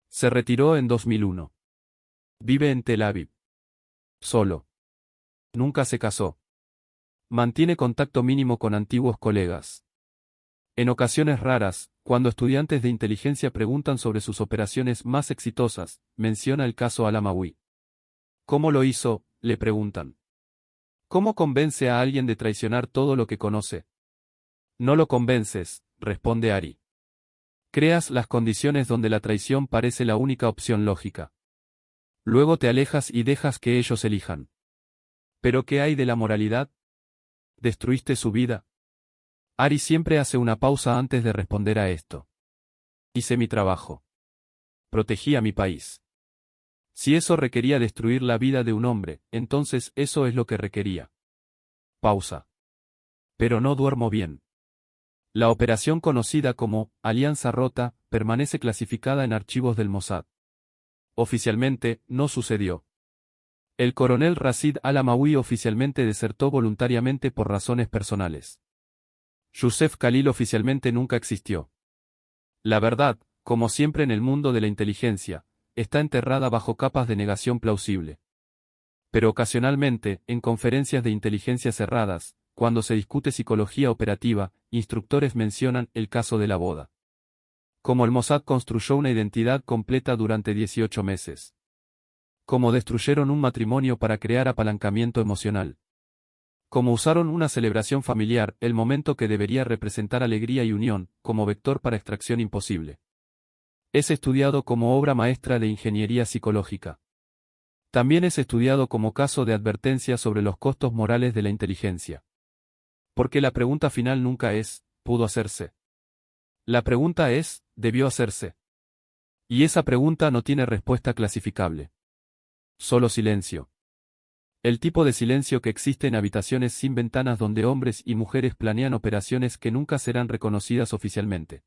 Se retiró en 2001. Vive en Tel Aviv. Solo. Nunca se casó. Mantiene contacto mínimo con antiguos colegas. En ocasiones raras, cuando estudiantes de inteligencia preguntan sobre sus operaciones más exitosas, menciona el caso al-Amawi. ¿Cómo lo hizo?, le preguntan. ¿Cómo convence a alguien de traicionar todo lo que conoce? No lo convences, responde Ari. Creas las condiciones donde la traición parece la única opción lógica. Luego te alejas y dejas que ellos elijan. ¿Pero qué hay de la moralidad? ¿Destruiste su vida? Ari siempre hace una pausa antes de responder a esto. Hice mi trabajo. Protegí a mi país. Si eso requería destruir la vida de un hombre, entonces eso es lo que requería. Pausa. Pero no duermo bien. La operación conocida como Alianza Rota permanece clasificada en archivos del Mossad. Oficialmente, no sucedió. El coronel Rashid al-Amawi oficialmente desertó voluntariamente por razones personales. Youssef Khalil oficialmente nunca existió. La verdad, como siempre en el mundo de la inteligencia, está enterrada bajo capas de negación plausible. Pero ocasionalmente, en conferencias de inteligencia cerradas, cuando se discute psicología operativa, instructores mencionan el caso de la boda. Cómo el Mossad construyó una identidad completa durante 18 meses. Cómo destruyeron un matrimonio para crear apalancamiento emocional. Cómo usaron una celebración familiar, el momento que debería representar alegría y unión, como vector para extracción imposible. Es estudiado como obra maestra de ingeniería psicológica. También es estudiado como caso de advertencia sobre los costos morales de la inteligencia. Porque la pregunta final nunca es, ¿pudo hacerse? La pregunta es, ¿debió hacerse? Y esa pregunta no tiene respuesta clasificable. Solo silencio. El tipo de silencio que existe en habitaciones sin ventanas donde hombres y mujeres planean operaciones que nunca serán reconocidas oficialmente.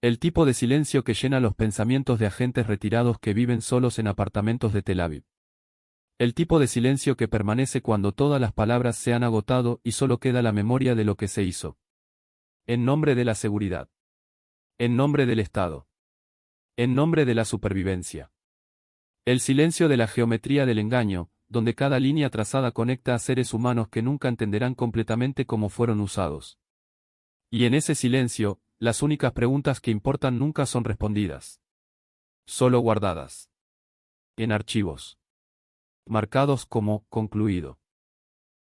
El tipo de silencio que llena los pensamientos de agentes retirados que viven solos en apartamentos de Tel Aviv. El tipo de silencio que permanece cuando todas las palabras se han agotado y solo queda la memoria de lo que se hizo. En nombre de la seguridad. En nombre del Estado. En nombre de la supervivencia. El silencio de la geometría del engaño, donde cada línea trazada conecta a seres humanos que nunca entenderán completamente cómo fueron usados. Y en ese silencio, las únicas preguntas que importan nunca son respondidas. Solo guardadas. En archivos. Marcados como concluido.